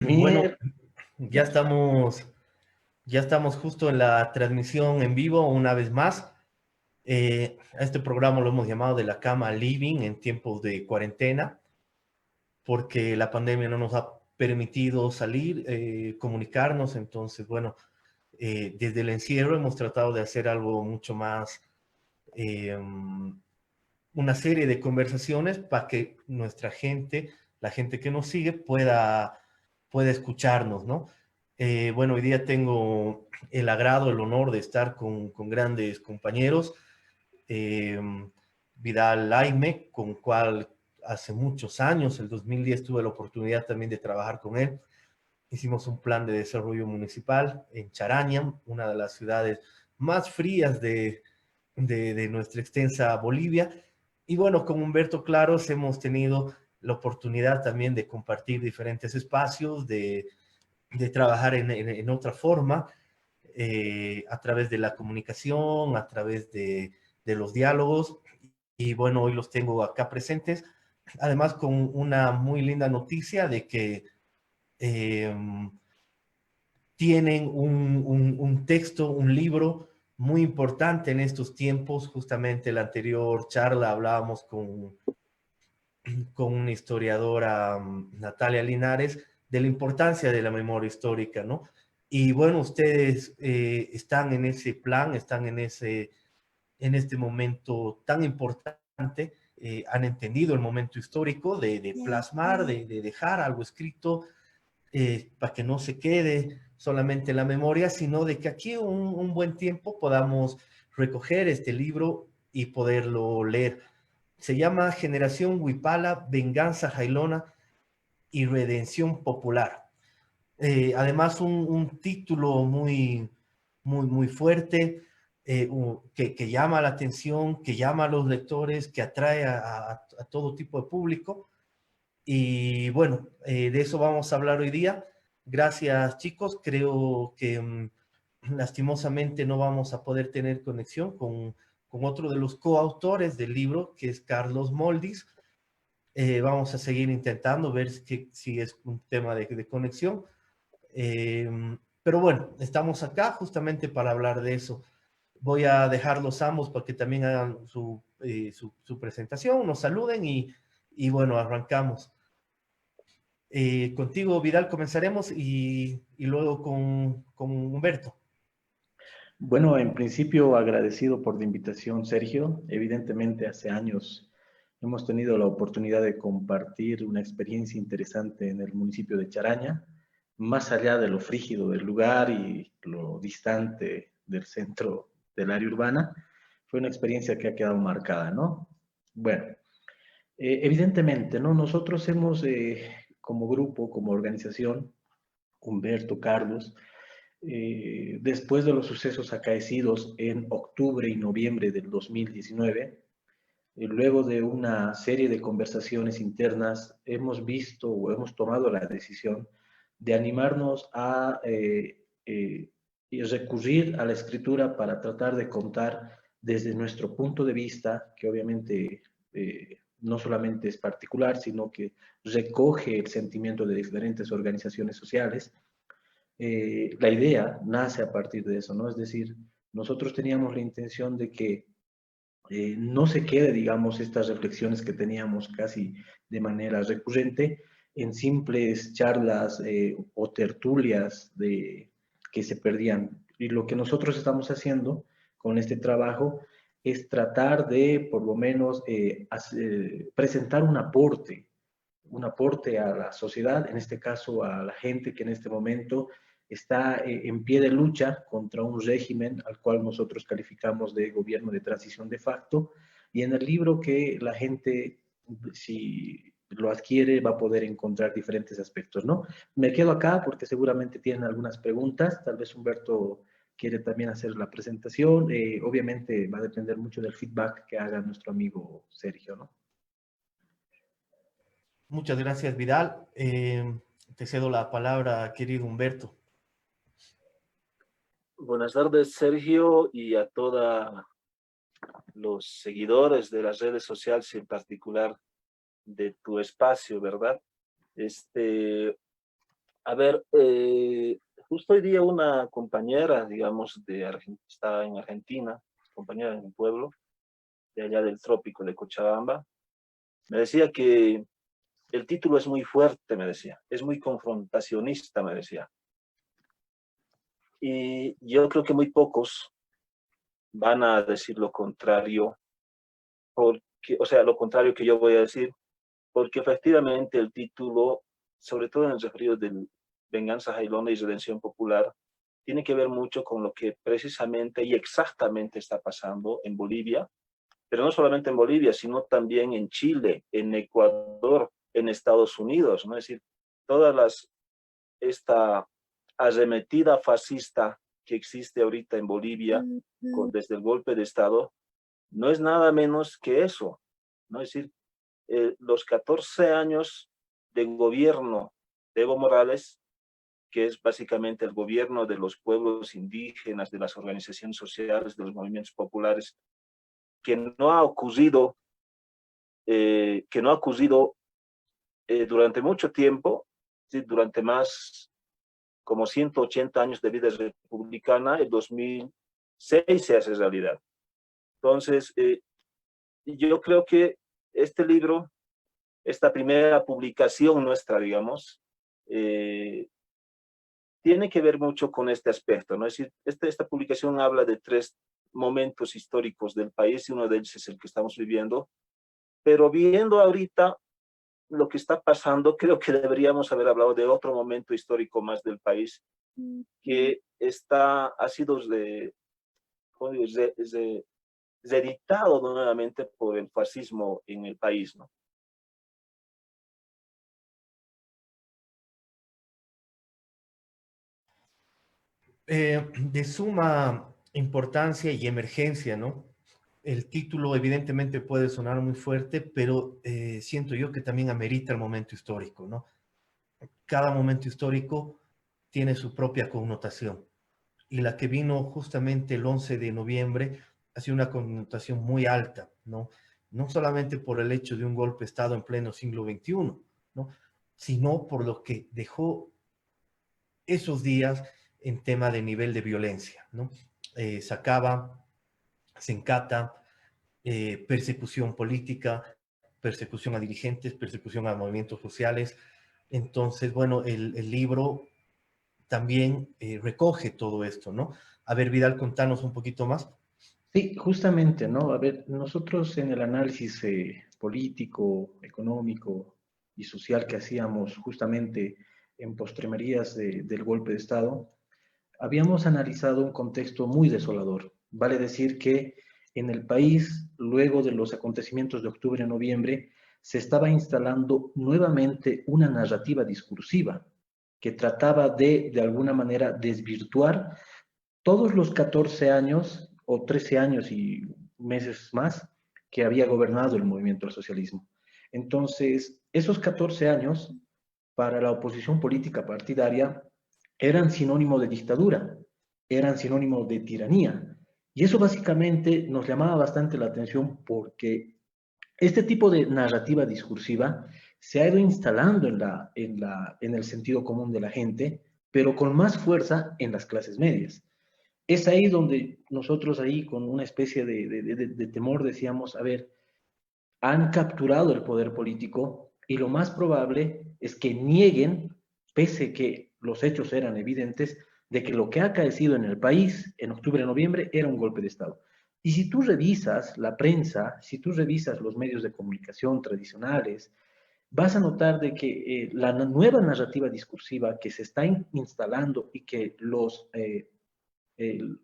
Bueno, Mier, ya estamos, ya estamos justo en la transmisión en vivo una vez más. A este programa lo hemos llamado de la cama living en tiempos de cuarentena, porque la pandemia no nos ha permitido salir, comunicarnos. Entonces, bueno, desde el encierro hemos tratado de hacer algo mucho más, una serie de conversaciones para que nuestra gente, la gente que nos sigue, pueda escucharnos, ¿no? Bueno, hoy día tengo el agrado, el honor de estar con grandes compañeros. eh, Vidal Laime, con cual hace muchos años, el 2010, tuve la oportunidad también de trabajar con él. Hicimos un plan de desarrollo municipal en Charaña, una de las ciudades más frías de nuestra extensa Bolivia. Y bueno, con Humberto Claros hemos tenido la oportunidad también de compartir diferentes espacios, de trabajar en otra forma, a través de la comunicación, a través de los diálogos. Y bueno, hoy los tengo acá presentes, además con una muy linda noticia de que eh, tienen un texto, un libro muy importante en estos tiempos. Justamente en la anterior charla hablábamos con una historiadora, Natalia Linares, de la importancia de la memoria histórica, ¿no? Y bueno, ustedes están en ese plan, están en este momento tan importante, han entendido el momento histórico de plasmar, de dejar algo escrito, para que no se quede solamente en la memoria, sino de que aquí un buen tiempo podamos recoger este libro y poderlo leer. Se llama Generación Huipala, Venganza Jailona y Redención Popular. Además, un título muy fuerte, que llama la atención, que llama a los lectores, que atrae a todo tipo de público. Y bueno, de eso vamos a hablar hoy día. Gracias, chicos. Creo que lastimosamente no vamos a poder tener conexión con otro de los coautores del libro, que es Carlos Moldis. Vamos a seguir intentando ver si es un tema de conexión. Eh, pero bueno, estamos acá justamente para hablar de eso. Voy a dejarlos ambos para que también hagan su presentación, nos saluden y bueno, arrancamos. Contigo, Vidal, comenzaremos y luego con Humberto. bueno, en principio agradecido por la invitación, Sergio. Evidentemente, hace años hemos tenido la oportunidad de compartir una experiencia interesante en el municipio de Charaña, más allá de lo frígido del lugar y lo distante del centro del área urbana. Fue una experiencia que ha quedado marcada, ¿no? Bueno, evidentemente, ¿no? Nosotros hemos, como grupo, como organización, Humberto, Carlos, después de los sucesos acaecidos en octubre y noviembre del 2019, luego de una serie de conversaciones internas, hemos visto o hemos tomado la decisión de animarnos a y recurrir a la escritura para tratar de contar desde nuestro punto de vista, que obviamente no solamente es particular, sino que recoge el sentimiento de diferentes organizaciones sociales. La idea nace a partir de eso, ¿no? Es decir, nosotros teníamos la intención de que no se quede, digamos, estas reflexiones que teníamos casi de manera recurrente en simples charlas o tertulias que se perdían. Y lo que nosotros estamos haciendo con este trabajo es tratar de, por lo menos, presentar un aporte a la sociedad, en este caso a la gente que en este momento está en pie de lucha contra un régimen al cual nosotros calificamos de gobierno de transición de facto. Y en el libro que la gente, si lo adquiere, va a poder encontrar diferentes aspectos, ¿no? Me quedo acá porque seguramente tienen algunas preguntas. Tal vez Humberto quiere también hacer la presentación. Obviamente va a depender mucho del feedback que haga nuestro amigo Sergio, ¿no? Muchas gracias, Vidal. Te cedo la palabra, querido Humberto. Buenas tardes, Sergio, y a todos los seguidores de las redes sociales, en particular de tu espacio, ¿verdad? Este, A ver, justo hoy día una compañera, digamos, está en Argentina, compañera de mi pueblo, de allá del trópico de Cochabamba, me decía que el título es muy fuerte, me decía, es muy confrontacionista, me decía. Y yo creo que muy pocos van a decir lo contrario, porque, o sea, lo contrario que yo voy a decir, porque efectivamente el título, sobre todo en el referido del Venganza Jailona y Redención Popular, tiene que ver mucho con lo que precisamente y exactamente está pasando en Bolivia, pero no solamente en Bolivia, sino también en Chile, en Ecuador, en Estados Unidos, ¿no? Es decir, esta arremetida fascista que existe ahorita en Bolivia desde el golpe de Estado, no es nada menos que eso, ¿no? Es decir, los 14 años de gobierno de Evo Morales, que es básicamente el gobierno de los pueblos indígenas, de las organizaciones sociales, de los movimientos populares, que no ha ocurrido, durante mucho tiempo, ¿sí? Durante más como 180 años de vida republicana, el 2006 se hace realidad. Entonces, yo creo que este libro, esta primera publicación nuestra, digamos, tiene que ver mucho con este aspecto, ¿no? Es decir, esta publicación habla de 3 momentos históricos del país y uno de ellos es el que estamos viviendo, pero viendo ahorita lo que está pasando, creo que deberíamos haber hablado de otro momento histórico más del país que ha sido reeditado nuevamente por el fascismo en el país, ¿no? De suma importancia y emergencia, ¿no? El título evidentemente puede sonar muy fuerte, pero siento yo que también amerita el momento histórico, ¿no? Cada momento histórico tiene su propia connotación. Y la que vino justamente el 11 de noviembre ha sido una connotación muy alta, ¿no? No solamente por el hecho de un golpe de Estado en pleno siglo XXI, ¿no? Sino por lo que dejó esos días en tema de nivel de violencia, ¿no? Sacaba, Sencata, persecución política, persecución a dirigentes, persecución a movimientos sociales. Entonces, bueno, el libro también recoge todo esto, ¿no? A ver, Vidal, contanos un poquito más. Sí, justamente, ¿no? A ver, nosotros en el análisis político, económico y social que hacíamos justamente en postrimerías del golpe de Estado, habíamos analizado un contexto muy desolador. Vale decir que en el país, luego de los acontecimientos de octubre-noviembre, se estaba instalando nuevamente una narrativa discursiva que trataba de alguna manera, desvirtuar todos los 14 años o 13 años y meses más que había gobernado el movimiento al socialismo. Entonces, esos 14 años para la oposición política partidaria eran sinónimo de dictadura, eran sinónimo de tiranía. Y eso básicamente nos llamaba bastante la atención porque este tipo de narrativa discursiva se ha ido instalando en el sentido común de la gente, pero con más fuerza en las clases medias. Es ahí donde nosotros ahí con una especie de temor decíamos, a ver, han capturado el poder político y lo más probable es que nieguen, pese que los hechos eran evidentes, de que lo que ha acaecido en el país en octubre-noviembre era un golpe de Estado. Y si tú revisas la prensa, si tú revisas los medios de comunicación tradicionales, vas a notar de que la nueva narrativa discursiva que se está instalando y que los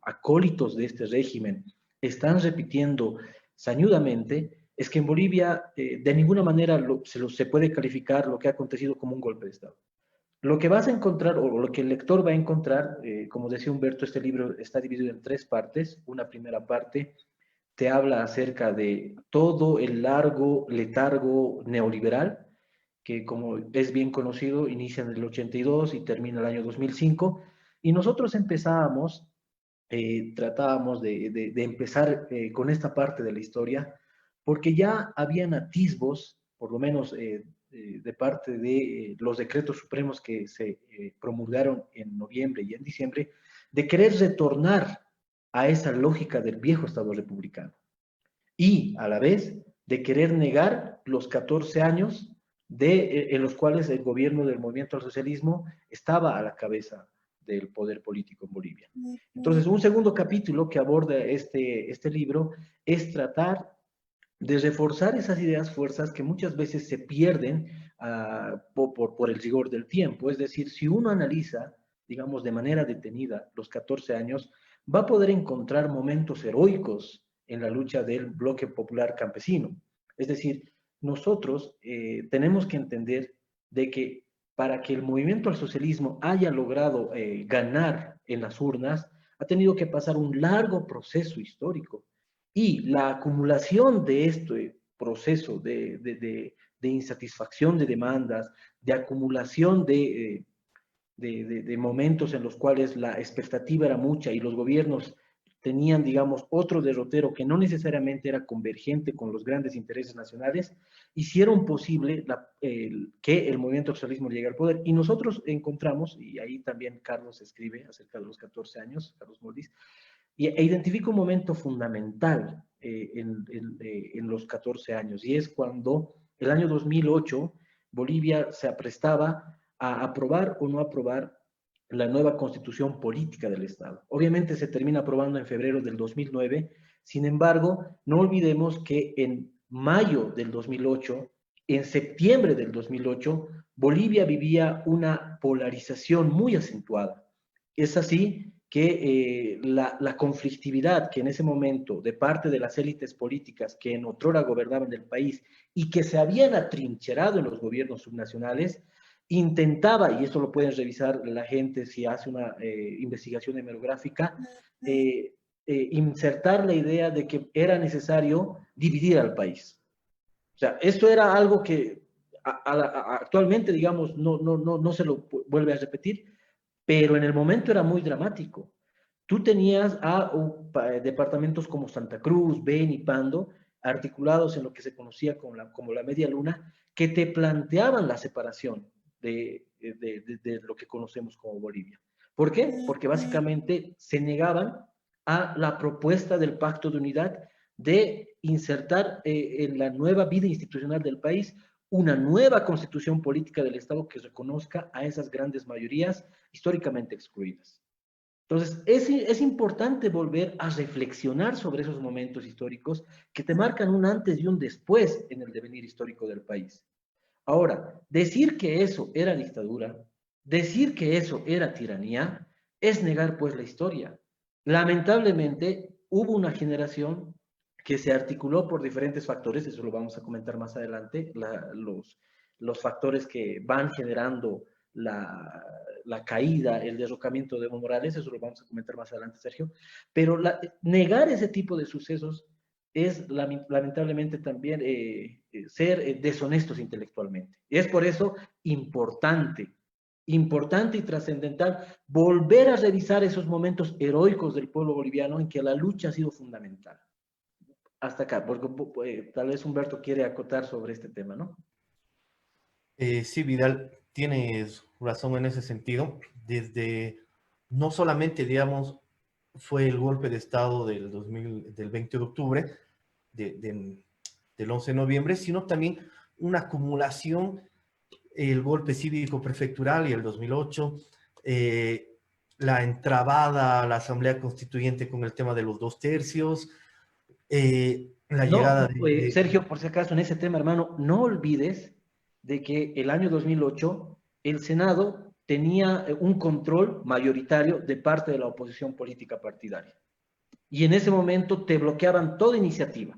acólitos de este régimen están repitiendo sañudamente es que en Bolivia de ninguna manera se puede calificar lo que ha acontecido como un golpe de Estado. Lo que vas a encontrar, o lo que el lector va a encontrar, como decía Humberto, este libro está dividido en 3 partes. Una primera parte te habla acerca de todo el largo letargo neoliberal, que como es bien conocido, inicia en el 82 y termina el año 2005, y nosotros tratábamos de empezar con esta parte de la historia, porque ya habían atisbos, por lo menos de parte de los decretos supremos que se promulgaron en noviembre y en diciembre, de querer retornar a esa lógica del viejo Estado republicano y a la vez de querer negar los 14 años en los cuales el gobierno del movimiento al socialismo estaba a la cabeza del poder político en Bolivia. Entonces, un segundo capítulo que aborda este libro es tratar de reforzar esas ideas fuerzas que muchas veces se pierden por el rigor del tiempo. Es decir, si uno analiza, digamos, de manera detenida los 14 años, va a poder encontrar momentos heroicos en la lucha del bloque popular campesino. Es decir, nosotros tenemos que entender de que para que el movimiento al socialismo haya logrado ganar en las urnas, ha tenido que pasar un largo proceso histórico. Y la acumulación de este proceso de insatisfacción de demandas, de acumulación de momentos en los cuales la expectativa era mucha y los gobiernos tenían, digamos, otro derrotero que no necesariamente era convergente con los grandes intereses nacionales, hicieron posible que el movimiento al socialismo llegue al poder. Y nosotros encontramos, y ahí también Carlos escribe acerca de los 14 años, Carlos Moldis, e identifica un momento fundamental en los 14 años, y es cuando el año 2008 Bolivia se aprestaba a aprobar o no aprobar la nueva constitución política del Estado. Obviamente se termina aprobando en febrero del 2009, sin embargo, no olvidemos que en mayo del 2008, en septiembre del 2008, Bolivia vivía una polarización muy acentuada. Es así que la conflictividad que en ese momento de parte de las élites políticas que en otrora gobernaban el país y que se habían atrincherado en los gobiernos subnacionales, intentaba, y esto lo pueden revisar la gente si hace una investigación hemerográfica, insertar la idea de que era necesario dividir al país. O sea, esto era algo que actualmente, digamos, no se lo vuelve a repetir, pero en el momento era muy dramático. Tú tenías a departamentos como Santa Cruz, Beni, Pando, articulados en lo que se conocía como la media luna, que te planteaban la separación de lo que conocemos como Bolivia. ¿Por qué? Porque básicamente se negaban a la propuesta del Pacto de Unidad de insertar en la nueva vida institucional del país una nueva constitución política del Estado que reconozca a esas grandes mayorías históricamente excluidas. Entonces, es importante volver a reflexionar sobre esos momentos históricos que te marcan un antes y un después en el devenir histórico del país. Ahora, decir que eso era dictadura, decir que eso era tiranía, es negar pues la historia. Lamentablemente, hubo una generación que se articuló por diferentes factores, eso lo vamos a comentar más adelante, los factores que van generando la caída, el derrocamiento de Evo Morales, eso lo vamos a comentar más adelante, Sergio, pero negar ese tipo de sucesos es lamentablemente también ser deshonestos intelectualmente. Y es por eso importante y trascendental volver a revisar esos momentos heroicos del pueblo boliviano en que la lucha ha sido fundamental. Hasta acá, porque tal vez Humberto quiere acotar sobre este tema, ¿no? Sí, Vidal, tienes razón en ese sentido. No solamente, digamos, fue el golpe de Estado del 20 de octubre, del 11 de noviembre, sino también una acumulación, el golpe cívico prefectural y el 2008, la entrabada a la Asamblea Constituyente con el tema de los 2/3, la llegada Sergio, por si acaso, en ese tema, hermano, no olvides de que el año 2008 el Senado tenía un control mayoritario de parte de la oposición política partidaria. Y en ese momento te bloqueaban toda iniciativa.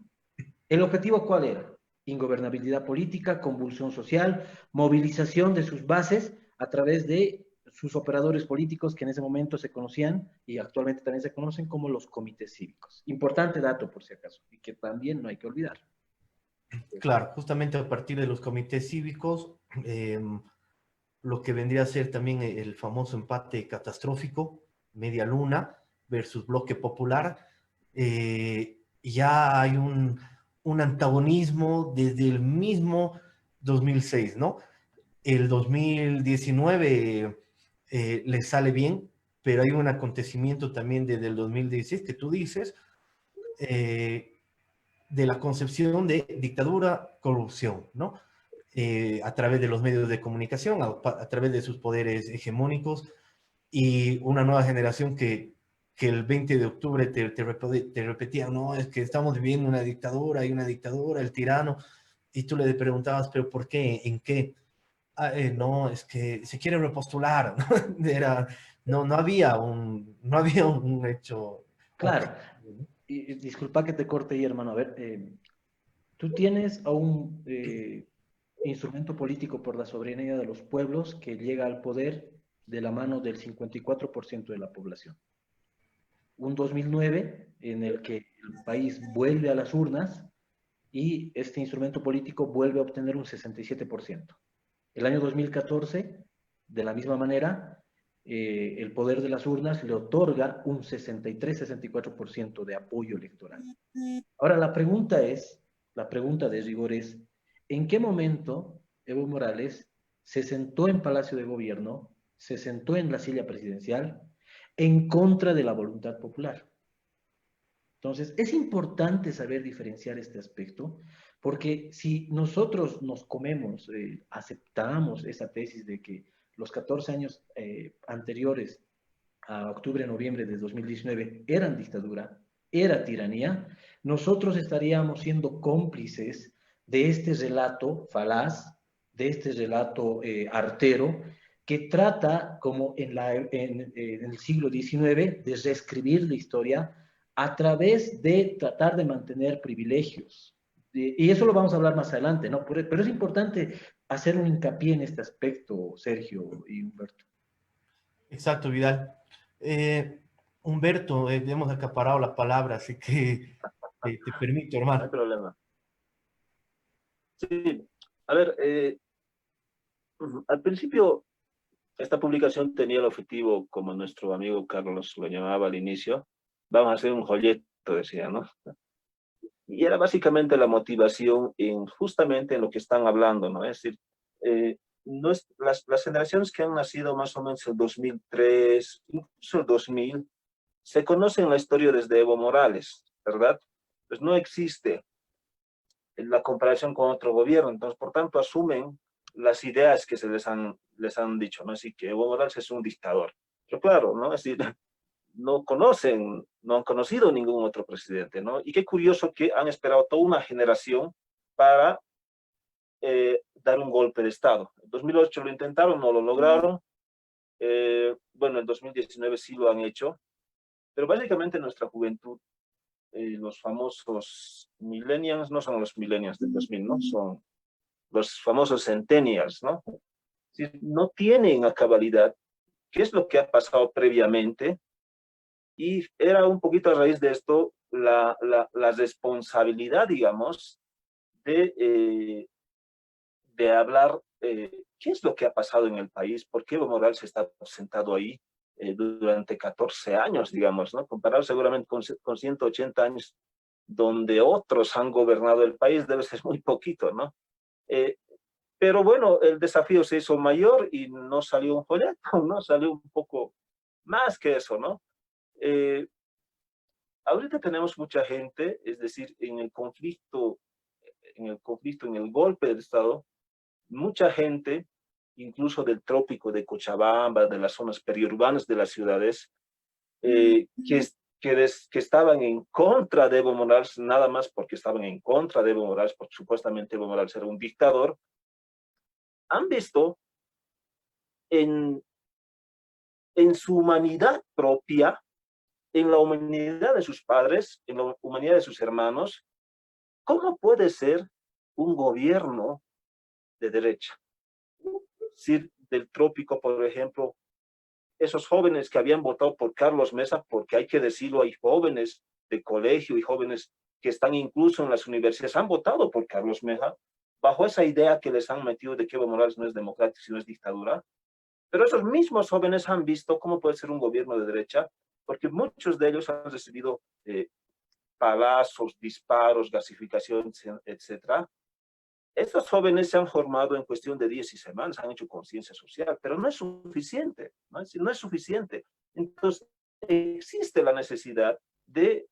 ¿El objetivo cuál era? Ingobernabilidad política, convulsión social, movilización de sus bases a través de sus operadores políticos que en ese momento se conocían y actualmente también se conocen como los comités cívicos. Importante dato por si acaso y que también no hay que olvidar. Claro, justamente a partir de los comités cívicos, lo que vendría a ser también el famoso empate catastrófico, media luna versus bloque popular, ya hay un antagonismo desde 2006, ¿no? El 2019 le sale bien, pero hay un acontecimiento también desde el 2016 que tú dices, de la concepción de dictadura, corrupción, ¿no? A través de los medios de comunicación, a través de sus poderes hegemónicos y una nueva generación que el 20 de octubre te repetía, no, es que estamos viviendo una dictadura, hay una dictadura, el tirano, y tú le preguntabas, pero ¿por qué? ¿En qué? No, es que se quiere repostular, ¿no? No había un hecho Claro, objetivo, ¿no? y disculpa que te corte ahí, hermano. A ver, tú tienes a un instrumento político por la soberanía de los pueblos que llega al poder de la mano del 54% de la población. Un 2009 en el que el país vuelve a las urnas y este instrumento político vuelve a obtener un 67%. El año 2014, de la misma manera, el poder de las urnas le otorga un 63-64% de apoyo electoral. Ahora, la pregunta de rigor es, ¿en qué momento Evo Morales se sentó en Palacio de Gobierno, se sentó en la silla presidencial en contra de la voluntad popular? Entonces, es importante saber diferenciar este aspecto, porque si nosotros nos comemos, aceptamos esa tesis de que los 14 años anteriores a octubre-noviembre de 2019 eran dictadura, era tiranía, nosotros estaríamos siendo cómplices de este relato falaz, de este relato artero, que trata, como en el siglo XIX, de reescribir la historia a través de tratar de mantener privilegios. Y eso lo vamos a hablar más adelante, ¿no? Pero es importante hacer un hincapié en este aspecto, Sergio y Humberto. Exacto, Vidal. Eh, Humberto, hemos acaparado la palabra, así que te permito, No hay hermano. problema. Sí, a ver, al principio esta publicación tenía el objetivo, como nuestro amigo Carlos lo llamaba al inicio, vamos a hacer un folleto, decía, ¿no? Y era básicamente la motivación en justamente en lo que están hablando, ¿no? Es decir, no es, las generaciones que han nacido más o menos el 2003, incluso el 2000, se conocen la historia desde Evo Morales, ¿verdad? Pues no existe la comparación con otro gobierno, entonces por tanto asumen las ideas que les han dicho, ¿no? Así que Evo Morales es un dictador. Pero claro, ¿no? Es decir, no conocen, no han conocido ningún otro presidente, ¿no? Y qué curioso que han esperado toda una generación para dar un golpe de Estado. En 2008 lo intentaron, no lo lograron. Bueno, en 2019 sí lo han hecho, pero básicamente nuestra juventud, los famosos millennials, no son los millennials del 2000, ¿no? Son los famosos centennials, ¿no? Es decir, no tienen a cabalidad qué es lo que ha pasado previamente. Y era un poquito a raíz de esto la responsabilidad, digamos, de hablar qué es lo que ha pasado en el país, por qué Evo Morales está sentado ahí durante 14 años, digamos, ¿no? Comparado seguramente con 180 años donde otros han gobernado el país, debe ser muy poquito, ¿no? Eh, pero bueno, el desafío se hizo mayor y no salió un folleto, ¿no? Salió un poco más que eso, ¿no? Eh, Ahorita tenemos mucha gente, es decir, en el golpe del Estado, mucha gente, incluso del trópico de Cochabamba, de las zonas periurbanas de las ciudades, que estaban en contra de Evo Morales, nada más porque estaban en contra de Evo Morales, porque supuestamente Evo Morales era un dictador, han visto en, en su humanidad propia, en la humanidad de sus padres, en la humanidad de sus hermanos, ¿cómo puede ser un gobierno de derecha? Sí, del trópico, por ejemplo, esos jóvenes que habían votado por Carlos Mesa, porque hay que decirlo, hay jóvenes de colegio y jóvenes que están incluso en las universidades, han votado por Carlos Mesa, bajo esa idea que les han metido de que Evo Morales no es democrático, sino es dictadura. Pero esos mismos jóvenes han visto cómo puede ser un gobierno de derecha, porque muchos de ellos han recibido palazos, disparos, gasificación, etcétera, estos jóvenes se han formado en cuestión de 10 semanas, han hecho conciencia social, pero no es suficiente, ¿no? No es suficiente. Entonces, existe la necesidad de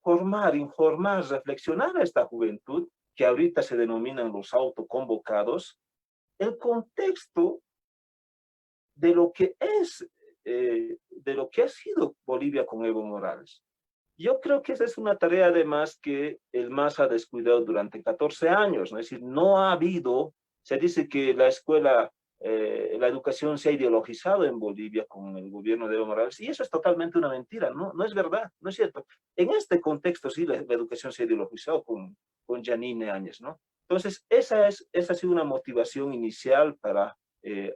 formar, informar, reflexionar a esta juventud, que ahorita se denominan los autoconvocados, el contexto de lo que es, de lo que ha sido Bolivia con Evo Morales. Yo creo que esa es una tarea además que el MAS ha descuidado durante 14 años, ¿no? Es decir, no ha habido, se dice que la escuela, la educación se ha ideologizado en Bolivia con el gobierno de Evo Morales, y eso es totalmente una mentira, ¿no? No es verdad, no es cierto. En este contexto sí la educación se ha ideologizado con Janine Áñez, ¿no? Entonces, esa ha sido una motivación inicial para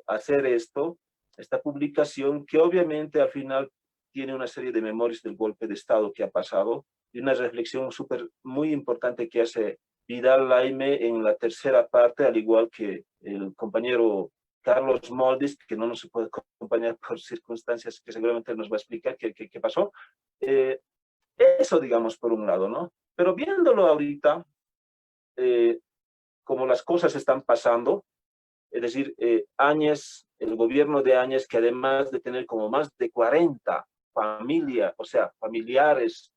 hacer esta publicación, que obviamente al final tiene una serie de memorias del golpe de Estado que ha pasado y una reflexión muy importante que hace Vidal Laime en la tercera parte, al igual que el compañero Carlos Moldis, que no nos puede acompañar por circunstancias que seguramente nos va a explicar qué pasó. Eso, digamos, por un lado, ¿no? Pero viéndolo ahorita, como las cosas están pasando, es decir, Áñez, el gobierno de Áñez, que además de tener como más de 40 familiares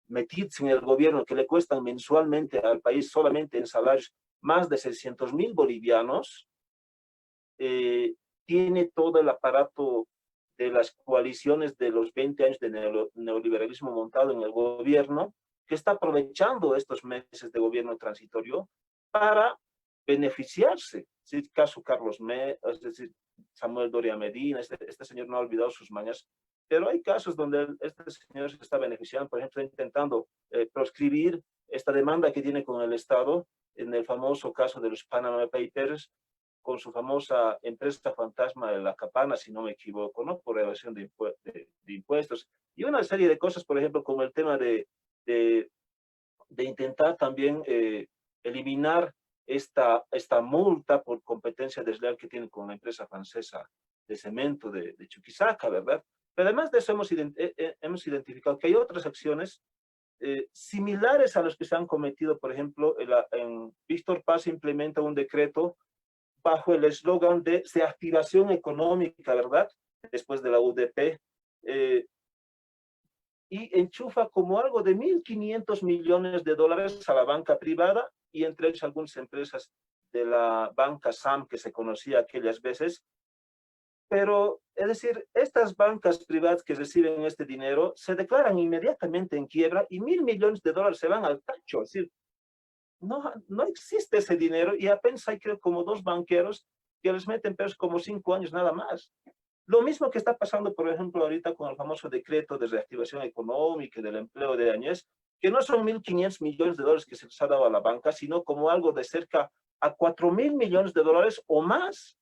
metidos en el gobierno, que le cuestan mensualmente al país solamente en salarios más de 600.000 bolivianos, tiene todo el aparato de las coaliciones de los 20 años de neoliberalismo montado en el gobierno, que está aprovechando estos meses de gobierno transitorio para beneficiarse. Es el caso Carlos es decir, Samuel Doria Medina, este señor no ha olvidado sus mañas, pero hay casos donde este señor se está beneficiando, por ejemplo, intentando proscribir esta demanda que tiene con el Estado en el famoso caso de los Panama Papers, con su famosa empresa fantasma de la Capana, si no me equivoco, ¿no? Por evasión de impuestos. Y una serie de cosas, por ejemplo, como el tema de intentar también eliminar esta multa por competencia desleal que tiene con la empresa francesa de cemento de Chuquisaca, ¿verdad? Pero además de eso hemos identificado que hay otras acciones similares a las que se han cometido. Por ejemplo, en Víctor Paz implementa un decreto bajo el eslogan de reactivación económica, ¿verdad? Después de la UDP, y enchufa como algo de 1.500 millones de dólares a la banca privada, y entre ellos algunas empresas de la banca SAM que se conocía aquellas veces. Pero, es decir, estas bancas privadas que reciben este dinero se declaran inmediatamente en quiebra y 1.000 millones de dólares se van al tacho. Es decir, no existe ese dinero, y apenas hay, creo, como 2 banqueros que les meten pesos como 5 años nada más. Lo mismo que está pasando, por ejemplo, ahorita con el famoso decreto de reactivación económica y del empleo de Áñez, que no son 1.500 millones de dólares que se les ha dado a la banca, sino como algo de cerca a 4.000 millones de dólares o más.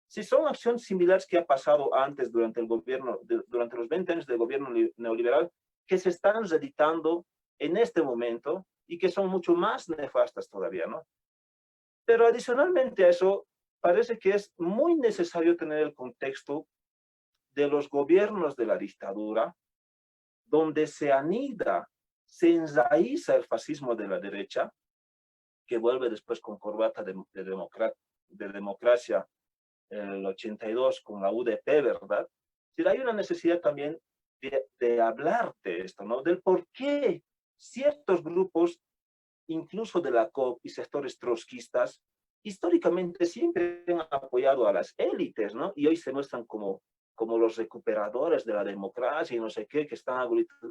Si son acciones similares que ha pasado antes durante el gobierno, durante los 20 años del gobierno neoliberal, que se están reeditando en este momento y que son mucho más nefastas todavía, ¿no? Pero adicionalmente a eso, parece que es muy necesario tener el contexto de los gobiernos de la dictadura, donde se anida, se enraiza el fascismo de la derecha, que vuelve después con corbata de democracia el 82 con la UDP, ¿verdad? Si hay una necesidad también de hablar de esto, ¿no? Del por qué ciertos grupos, incluso de la COP y sectores trotskistas, históricamente siempre han apoyado a las élites, ¿no? Y hoy se muestran como los recuperadores de la democracia y no sé qué, que están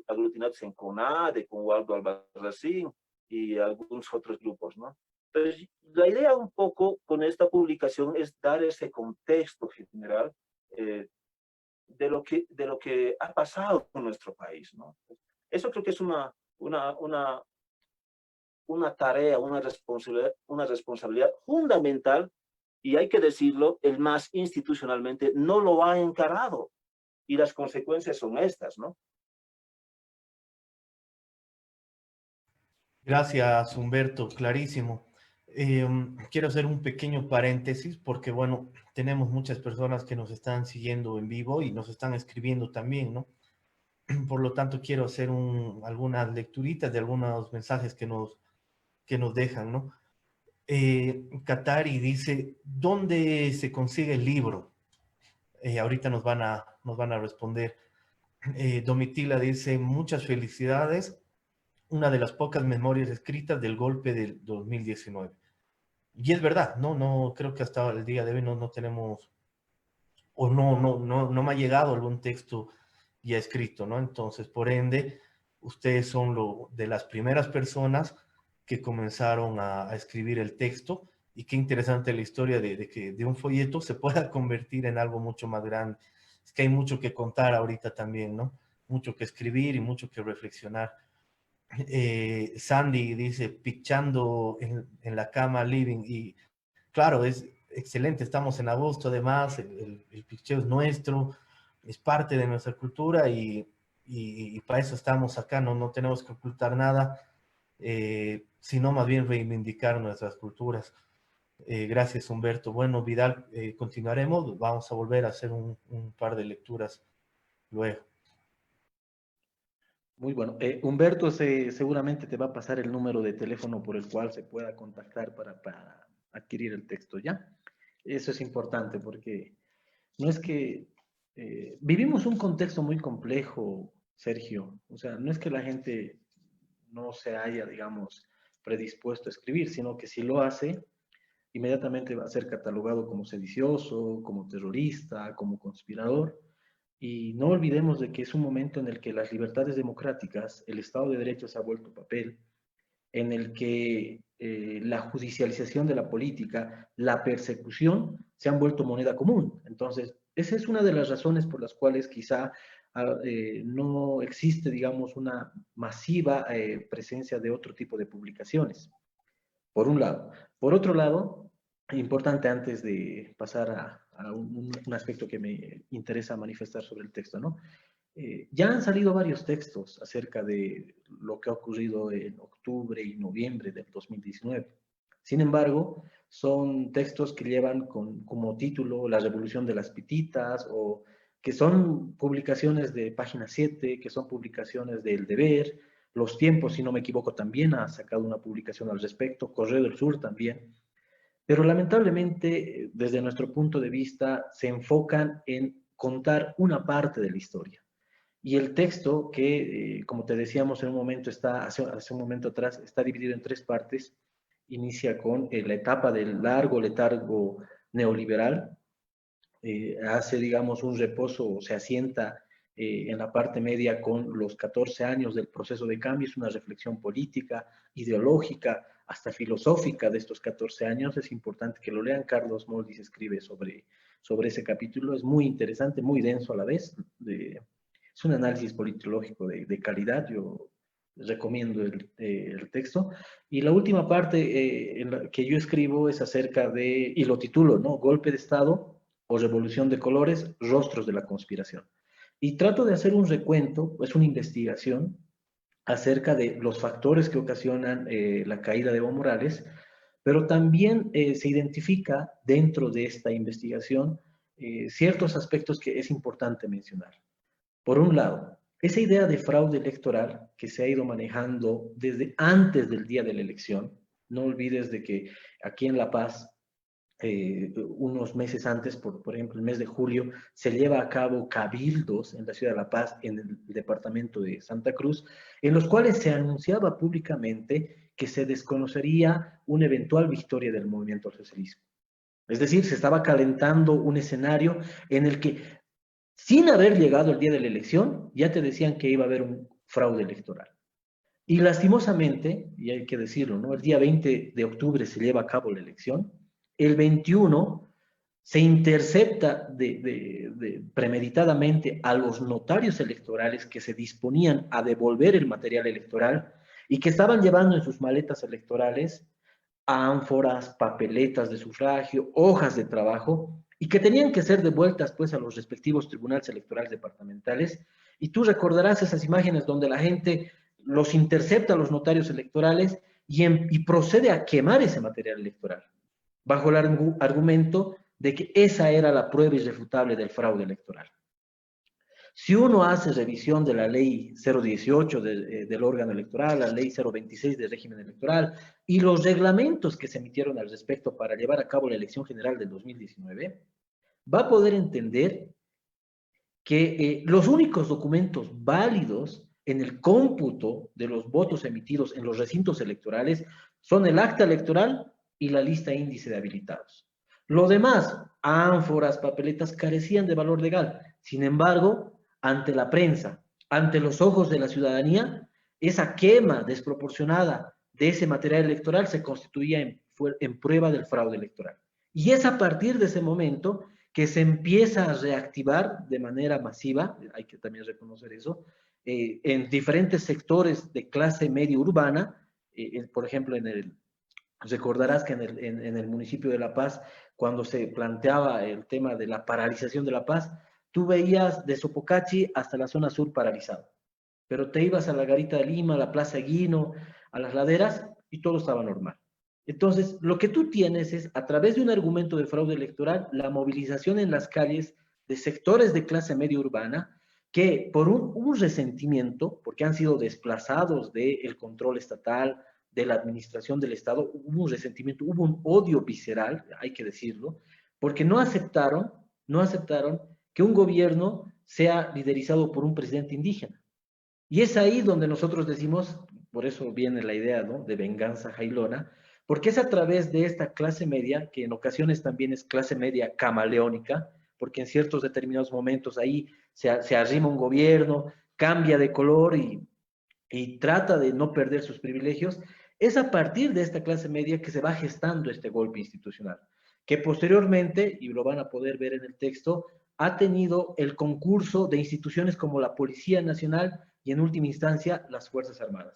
aglutinados en CONADE, con Waldo Albarracín y algunos otros grupos, ¿no? Entonces, la idea un poco con esta publicación es dar ese contexto general de lo que ha pasado con nuestro país, ¿no? Eso creo que es una tarea, una responsabilidad fundamental, y hay que decirlo, el MAS institucionalmente no lo ha encarado, y las consecuencias son estas, ¿no? Gracias, Humberto, clarísimo. Quiero hacer un pequeño paréntesis porque, bueno, tenemos muchas personas que nos están siguiendo en vivo y nos están escribiendo también, ¿no? Por lo tanto, quiero hacer algunas lecturitas de algunos mensajes que que nos dejan, ¿no? Katari dice, ¿dónde se consigue el libro? Ahorita nos van a responder. Domitila dice, muchas felicidades, una de las pocas memorias escritas del golpe del 2019. Y es verdad, no creo que hasta el día de hoy no tenemos, o no me ha llegado algún texto ya escrito, ¿no? Entonces, por ende, ustedes son de las primeras personas que comenzaron a escribir el texto, y qué interesante la historia de que de un folleto se pueda convertir en algo mucho más grande. Es que hay mucho que contar ahorita también, ¿no? Mucho que escribir y mucho que reflexionar. Sandy dice, pichando en la cama living, y claro, es excelente, estamos en agosto además, el picheo es nuestro, es parte de nuestra cultura, y para eso estamos acá, no tenemos que ocultar nada, sino más bien reivindicar nuestras culturas. Gracias, Humberto. Bueno, Vidal, continuaremos, vamos a volver a hacer un par de lecturas luego. Muy bueno. Humberto seguramente te va a pasar el número de teléfono por el cual se pueda contactar para adquirir el texto, ¿ya? Eso es importante porque no es que vivimos un contexto muy complejo, Sergio. O sea, no es que la gente no se haya, digamos, predispuesto a escribir, sino que si lo hace, inmediatamente va a ser catalogado como sedicioso, como terrorista, como conspirador. Y no olvidemos de que es un momento en el que las libertades democráticas, el Estado de Derecho se ha vuelto papel, en el que la judicialización de la política, la persecución, se han vuelto moneda común. Entonces, esa es una de las razones por las cuales quizá no existe, digamos, una masiva presencia de otro tipo de publicaciones, por un lado. Por otro lado, importante antes de pasar a un aspecto que me interesa manifestar sobre el texto, ¿no? Ya han salido varios textos acerca de lo que ha ocurrido en octubre y noviembre del 2019. Sin embargo, son textos que llevan como título La Revolución de las Pititas, o que son publicaciones de Página 7, que son publicaciones de El Deber. Los Tiempos, si no me equivoco, también ha sacado una publicación al respecto, Correo del Sur también. Pero lamentablemente, desde nuestro punto de vista, se enfocan en contar una parte de la historia. Y el texto, que como te decíamos en un momento, hace un momento atrás, está dividido en tres partes. Inicia con la etapa del largo letargo neoliberal, hace, digamos, un reposo, se asienta en la parte media con los 14 años del proceso de cambio, es una reflexión política, ideológica, hasta filosófica de estos 14 años. Es importante que lo lean. Carlos Moldis escribe sobre ese capítulo, es muy interesante, muy denso a la vez, es un análisis politológico de calidad. Yo recomiendo el texto. Y la última parte en la que yo escribo es acerca de, y lo titulo, ¿no? Golpe de Estado o Revolución de Colores, rostros de la conspiración. Y trato de hacer un recuento, es una investigación acerca de los factores que ocasionan la caída de Evo Morales, pero también se identifica dentro de esta investigación ciertos aspectos que es importante mencionar. Por un lado, esa idea de fraude electoral que se ha ido manejando desde antes del día de la elección. No olvides de que aquí en La Paz, unos meses antes, por ejemplo, el mes de julio, se lleva a cabo cabildos en la ciudad de La Paz, en el departamento de Santa Cruz, en los cuales se anunciaba públicamente que se desconocería una eventual victoria del movimiento al socialismo. Es decir, se estaba calentando un escenario en el que, sin haber llegado el día de la elección, ya te decían que iba a haber un fraude electoral. Y lastimosamente, y hay que decirlo, ¿no? El día 20 de octubre se lleva a cabo la elección. El 21 se intercepta premeditadamente a los notarios electorales que se disponían a devolver el material electoral y que estaban llevando en sus maletas electorales ánforas, papeletas de sufragio, hojas de trabajo, y que tenían que ser devueltas pues a los respectivos tribunales electorales departamentales. Y tú recordarás esas imágenes donde la gente los intercepta a los notarios electorales y procede a quemar ese material electoral, bajo el argumento de que esa era la prueba irrefutable del fraude electoral. Si uno hace revisión de la ley 018 del órgano electoral, la ley 026 del régimen electoral y los reglamentos que se emitieron al respecto para llevar a cabo la elección general del 2019, va a poder entender que los únicos documentos válidos en el cómputo de los votos emitidos en los recintos electorales son el acta electoral y la lista índice de habilitados. Lo demás, ánforas, papeletas, carecían de valor legal. Sin embargo, ante la prensa, ante los ojos de la ciudadanía, esa quema desproporcionada de ese material electoral se constituía en prueba del fraude electoral. Y es a partir de ese momento que se empieza a reactivar de manera masiva, hay que también reconocer eso, en diferentes sectores de clase media urbana, por ejemplo, recordarás que en el municipio de La Paz, cuando se planteaba el tema de la paralización de La Paz, tú veías de Sopocachi hasta la zona sur paralizado, pero te ibas a la Garita de Lima, a la Plaza Guino, a las laderas, y todo estaba normal. Entonces, lo que tú tienes es, a través de un argumento de fraude electoral, la movilización en las calles de sectores de clase media urbana que por un resentimiento, porque han sido desplazados del control estatal, de la administración del Estado, hubo un resentimiento, hubo un odio visceral, hay que decirlo, porque no aceptaron que un gobierno sea liderizado por un presidente indígena. Y es ahí donde nosotros decimos, por eso viene la idea, ¿no?, de venganza jailona, porque es a través de esta clase media, que en ocasiones también es clase media camaleónica, porque en ciertos determinados momentos ahí se arrima un gobierno, cambia de color y trata de no perder sus privilegios, es a partir de esta clase media que se va gestando este golpe institucional, que posteriormente, y lo van a poder ver en el texto, ha tenido el concurso de instituciones como la Policía Nacional y en última instancia las Fuerzas Armadas.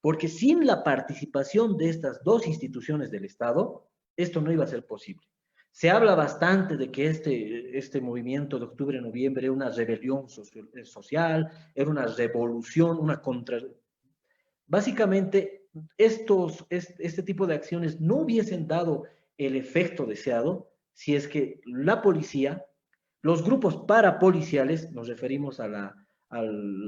Porque sin la participación de estas dos instituciones del Estado, esto no iba a ser posible. Se habla bastante de que este movimiento de octubre-noviembre era una rebelión social, era una revolución, una contra... Básicamente, este tipo de acciones no hubiesen dado el efecto deseado si es que la policía, los grupos parapoliciales, nos referimos a la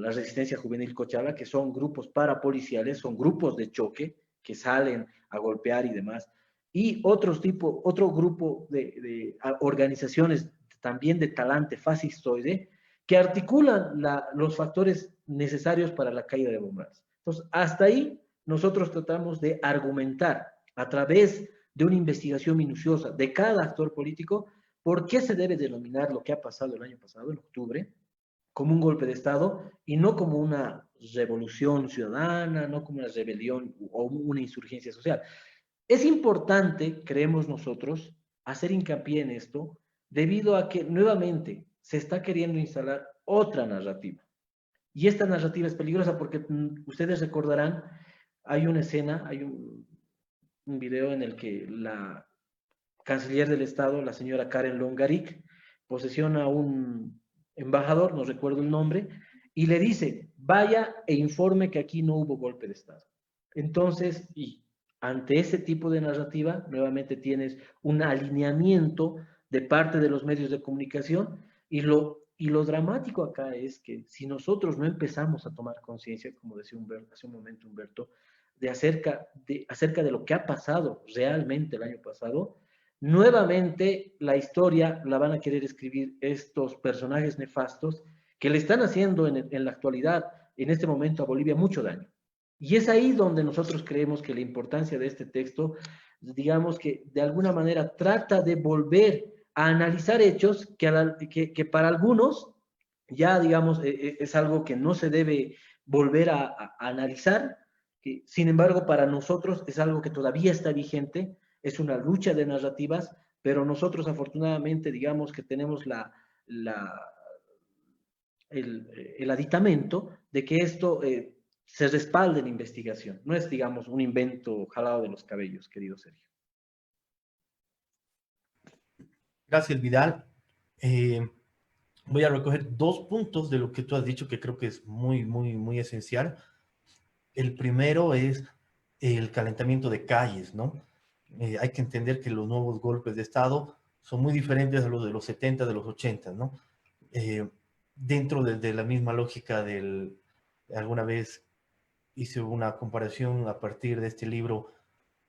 resistencia juvenil Cochala, que son grupos parapoliciales, son grupos de choque que salen a golpear y demás, y otro grupo de organizaciones también de talante fascistoide que articulan los factores necesarios para la caída de bombas. Entonces, hasta ahí nosotros tratamos de argumentar a través de una investigación minuciosa de cada actor político por qué se debe denominar lo que ha pasado el año pasado, en octubre, como un golpe de Estado y no como una revolución ciudadana, no como una rebelión o una insurgencia social. Es importante, creemos nosotros, hacer hincapié en esto debido a que nuevamente se está queriendo instalar otra narrativa. Y esta narrativa es peligrosa porque ustedes recordarán, hay una escena, hay un video en el que la canciller del Estado, la señora Karen Longaric, posesiona a un embajador, no recuerdo el nombre, y le dice, vaya e informe que aquí no hubo golpe de Estado. Entonces, y ante ese tipo de narrativa, nuevamente tienes un alineamiento de parte de los medios de comunicación y lo dramático acá es que si nosotros no empezamos a tomar conciencia, como decía Humberto, hace un momento Humberto, acerca de lo que ha pasado realmente el año pasado, nuevamente la historia la van a querer escribir estos personajes nefastos que le están haciendo en la actualidad, en este momento a Bolivia, mucho daño. Y es ahí donde nosotros creemos que la importancia de este texto, digamos que de alguna manera trata de volver a analizar hechos que para algunos ya, digamos, es algo que no se debe volver a analizar, que, sin embargo, para nosotros es algo que todavía está vigente, es una lucha de narrativas, pero nosotros afortunadamente, digamos que tenemos el aditamento de que esto se respalde en investigación. No es, digamos, un invento jalado de los cabellos, querido Sergio. Gracias, Vidal. Voy a recoger dos puntos de lo que tú has dicho que creo que es muy, muy, muy esencial. El primero es el calentamiento de calles, ¿no? Hay que entender que los nuevos golpes de Estado son muy diferentes a los de los 70, de los 80, ¿no? dentro de la misma lógica alguna vez hice una comparación a partir de este libro,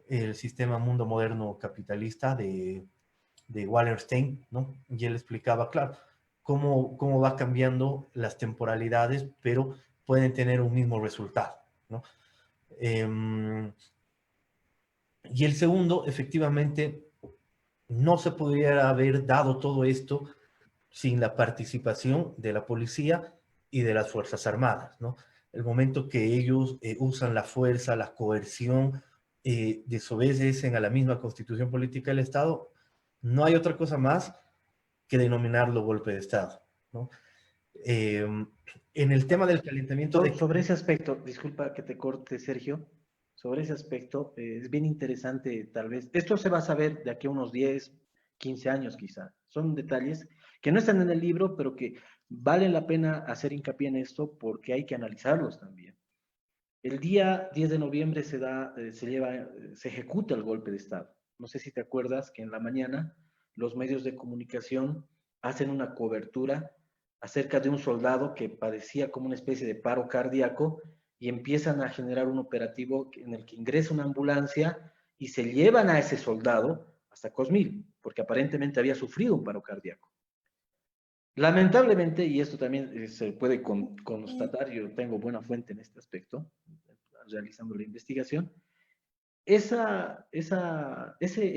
El sistema mundo moderno capitalista de Wallerstein, ¿no? Y él explicaba, claro, cómo va cambiando las temporalidades, pero pueden tener un mismo resultado, ¿no? Y el segundo, efectivamente, no se pudiera haber dado todo esto sin la participación de la policía y de las Fuerzas Armadas, ¿no? El momento que ellos usan la fuerza, la coerción, desobedecen a la misma constitución política del Estado, no hay otra cosa más que denominarlo golpe de Estado, ¿no? Eh, en el tema del calentamiento de... Sobre ese aspecto, disculpa que te corte, Sergio, sobre ese aspecto es bien interesante, tal vez. Esto se va a saber de aquí a unos 10, 15 años quizá. Son detalles que no están en el libro, pero que vale la pena hacer hincapié en esto porque hay que analizarlos también. El día 10 de noviembre se ejecuta el golpe de Estado. No sé si te acuerdas que en la mañana los medios de comunicación hacen una cobertura acerca de un soldado que padecía como una especie de paro cardíaco y empiezan a generar un operativo en el que ingresa una ambulancia y se llevan a ese soldado hasta Cosmil, porque aparentemente había sufrido un paro cardíaco. Lamentablemente, y esto también se puede constatar, yo tengo buena fuente en este aspecto, realizando la investigación, ese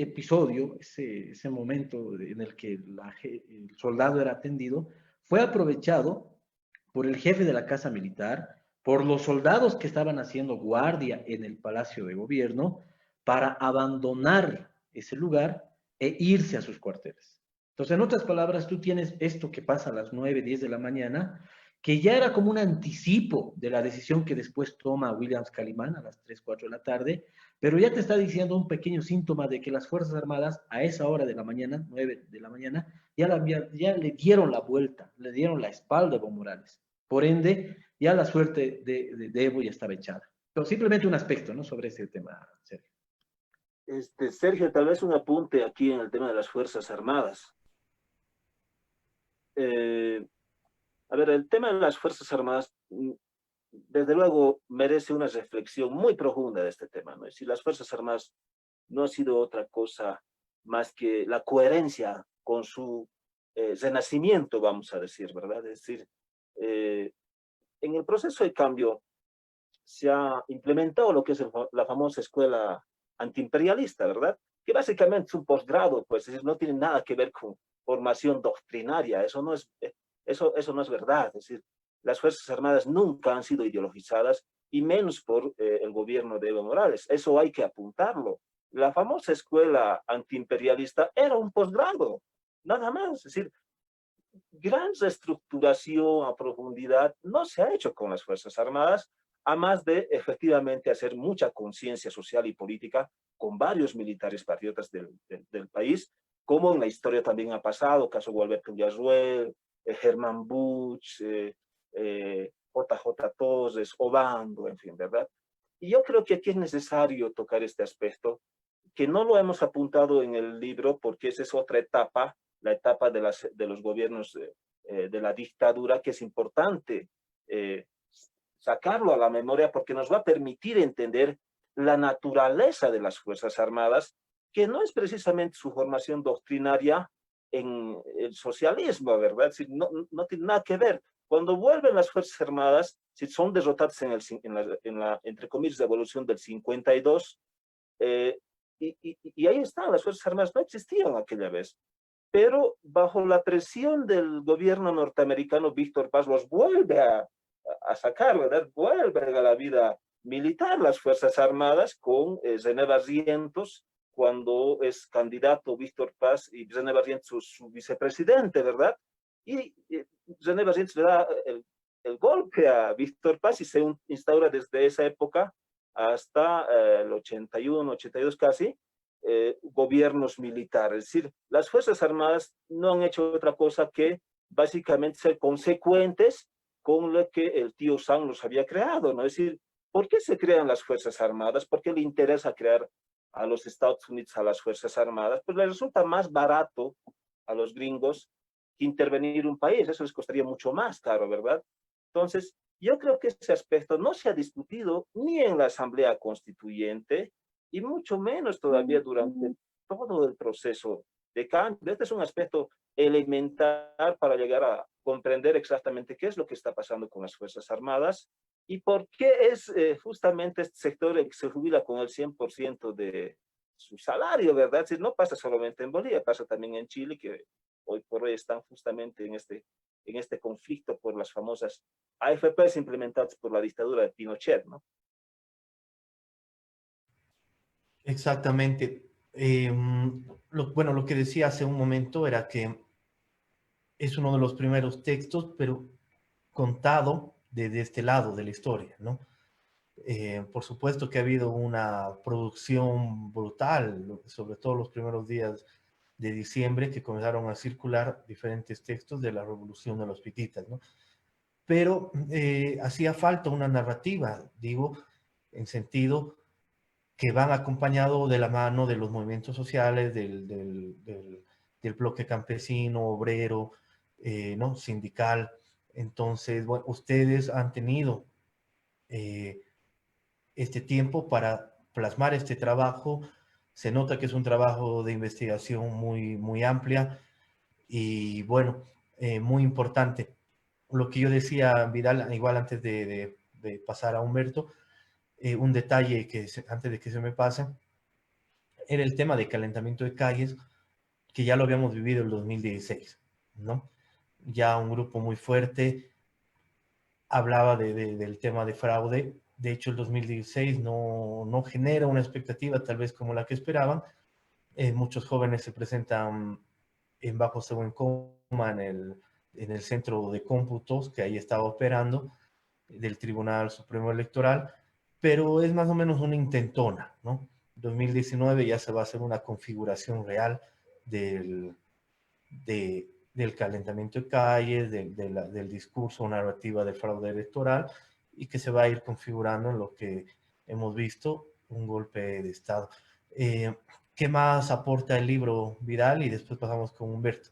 episodio, ese momento en el que el soldado era atendido, fue aprovechado por el jefe de la Casa Militar, por los soldados que estaban haciendo guardia en el Palacio de Gobierno, para abandonar ese lugar e irse a sus cuarteles. Entonces, en otras palabras, tú tienes esto que pasa a las 9, 10 de la mañana, que ya era como un anticipo de la decisión que después toma Williams Calimán a las 3, 4 de la tarde, pero ya te está diciendo un pequeño síntoma de que las Fuerzas Armadas a esa hora de la mañana, 9 de la mañana, ya le dieron la vuelta, le dieron la espalda a Evo Morales. Por ende, ya la suerte de Evo ya estaba echada. Pero simplemente un aspecto, ¿no?, sobre ese tema, Sergio. Sergio, tal vez un apunte aquí en el tema de las Fuerzas Armadas. A ver, el tema de las Fuerzas Armadas, desde luego, merece una reflexión muy profunda de este tema, ¿no? Es decir, las Fuerzas Armadas no ha sido otra cosa más que la coherencia con su renacimiento, vamos a decir, ¿verdad? Es decir, en el proceso de cambio se ha implementado lo que es la famosa escuela antiimperialista, ¿verdad? Que básicamente es un posgrado, pues, es decir, no tiene nada que ver con formación doctrinaria, eso no es verdad, es decir, las Fuerzas Armadas nunca han sido ideologizadas y menos por el gobierno de Evo Morales, eso hay que apuntarlo. La famosa escuela antiimperialista era un posgrado, nada más, es decir, gran reestructuración a profundidad no se ha hecho con las Fuerzas Armadas, a más de efectivamente hacer mucha conciencia social y política con varios militares patriotas del país, como en la historia también ha pasado, caso Gualberto Villarruel, Germán Buch, JJ Torres, Obando, en fin, ¿verdad? Y yo creo que aquí es necesario tocar este aspecto, que no lo hemos apuntado en el libro porque esa es otra etapa, la etapa de los gobiernos de la dictadura, que es importante sacarlo a la memoria porque nos va a permitir entender la naturaleza de las Fuerzas Armadas, que no es precisamente su formación doctrinaria en el socialismo, ¿verdad? Es decir, no tiene nada que ver. Cuando vuelven las Fuerzas Armadas, si son derrotadas en la, entre comillas, revolución del 52, y ahí están, las Fuerzas Armadas no existían aquella vez, pero bajo la presión del gobierno norteamericano, Víctor Paz los vuelve a sacar, ¿verdad? Vuelven a la vida militar las Fuerzas Armadas con René Barrientos, cuando es candidato Víctor Paz y René Barrientos su vicepresidente, ¿verdad? Y René Barrientos le da el golpe a Víctor Paz y se instaura desde esa época hasta el 81, 82 casi, gobiernos militares. Es decir, las Fuerzas Armadas no han hecho otra cosa que básicamente ser consecuentes con lo que el tío Sam los había creado, ¿no? Es decir, ¿por qué se crean las Fuerzas Armadas? ¿Por qué le interesa crear a los Estados Unidos a las Fuerzas Armadas? Pues les resulta más barato a los gringos que intervenir un país, eso les costaría mucho más caro, ¿verdad? Entonces, yo creo que ese aspecto no se ha discutido ni en la Asamblea Constituyente y mucho menos todavía durante todo el proceso de cambio. Este es un aspecto elemental para llegar a comprender exactamente qué es lo que está pasando con las Fuerzas Armadas y por qué es justamente este sector el que se jubila con el 100% de su salario, ¿verdad? Es decir, no pasa solamente en Bolivia, pasa también en Chile, que hoy por hoy están justamente en este conflicto por las famosas AFPs implementadas por la dictadura de Pinochet, ¿no? Exactamente. Bueno, lo que decía hace un momento era que es uno de los primeros textos, pero contado desde este lado de la historia, ¿no? Por supuesto que ha habido una producción brutal, sobre todo los primeros días de diciembre, que comenzaron a circular diferentes textos de la Revolución de los Pititas, ¿no? Pero hacía falta una narrativa, digo, en sentido que van acompañado de la mano de los movimientos sociales, del bloque campesino, obrero, ¿no? Sindical. Entonces, bueno, ustedes han tenido eh, este tiempo para plasmar este trabajo. Se nota que es un trabajo de investigación muy, muy amplia y, bueno, muy importante. Lo que yo decía, Vidal, igual antes de pasar a Humberto, un detalle que antes de que se me pase, era el tema de calentamiento de calles, que ya lo habíamos vivido en el 2016, ¿no? Ya un grupo muy fuerte hablaba del tema de fraude. De hecho, el 2016 no genera una expectativa tal vez como la que esperaban. Muchos jóvenes se presentan en bajo según coma en el centro de cómputos que ahí estaba operando del Tribunal Supremo Electoral, pero es más o menos una intentona, ¿no? 2019 ya se va a hacer una configuración real del, del calentamiento de calles, del discurso o narrativa del fraude electoral y que se va a ir configurando en lo que hemos visto, un golpe de Estado. ¿Qué más aporta el libro, Vidal? Y después pasamos con Humberto.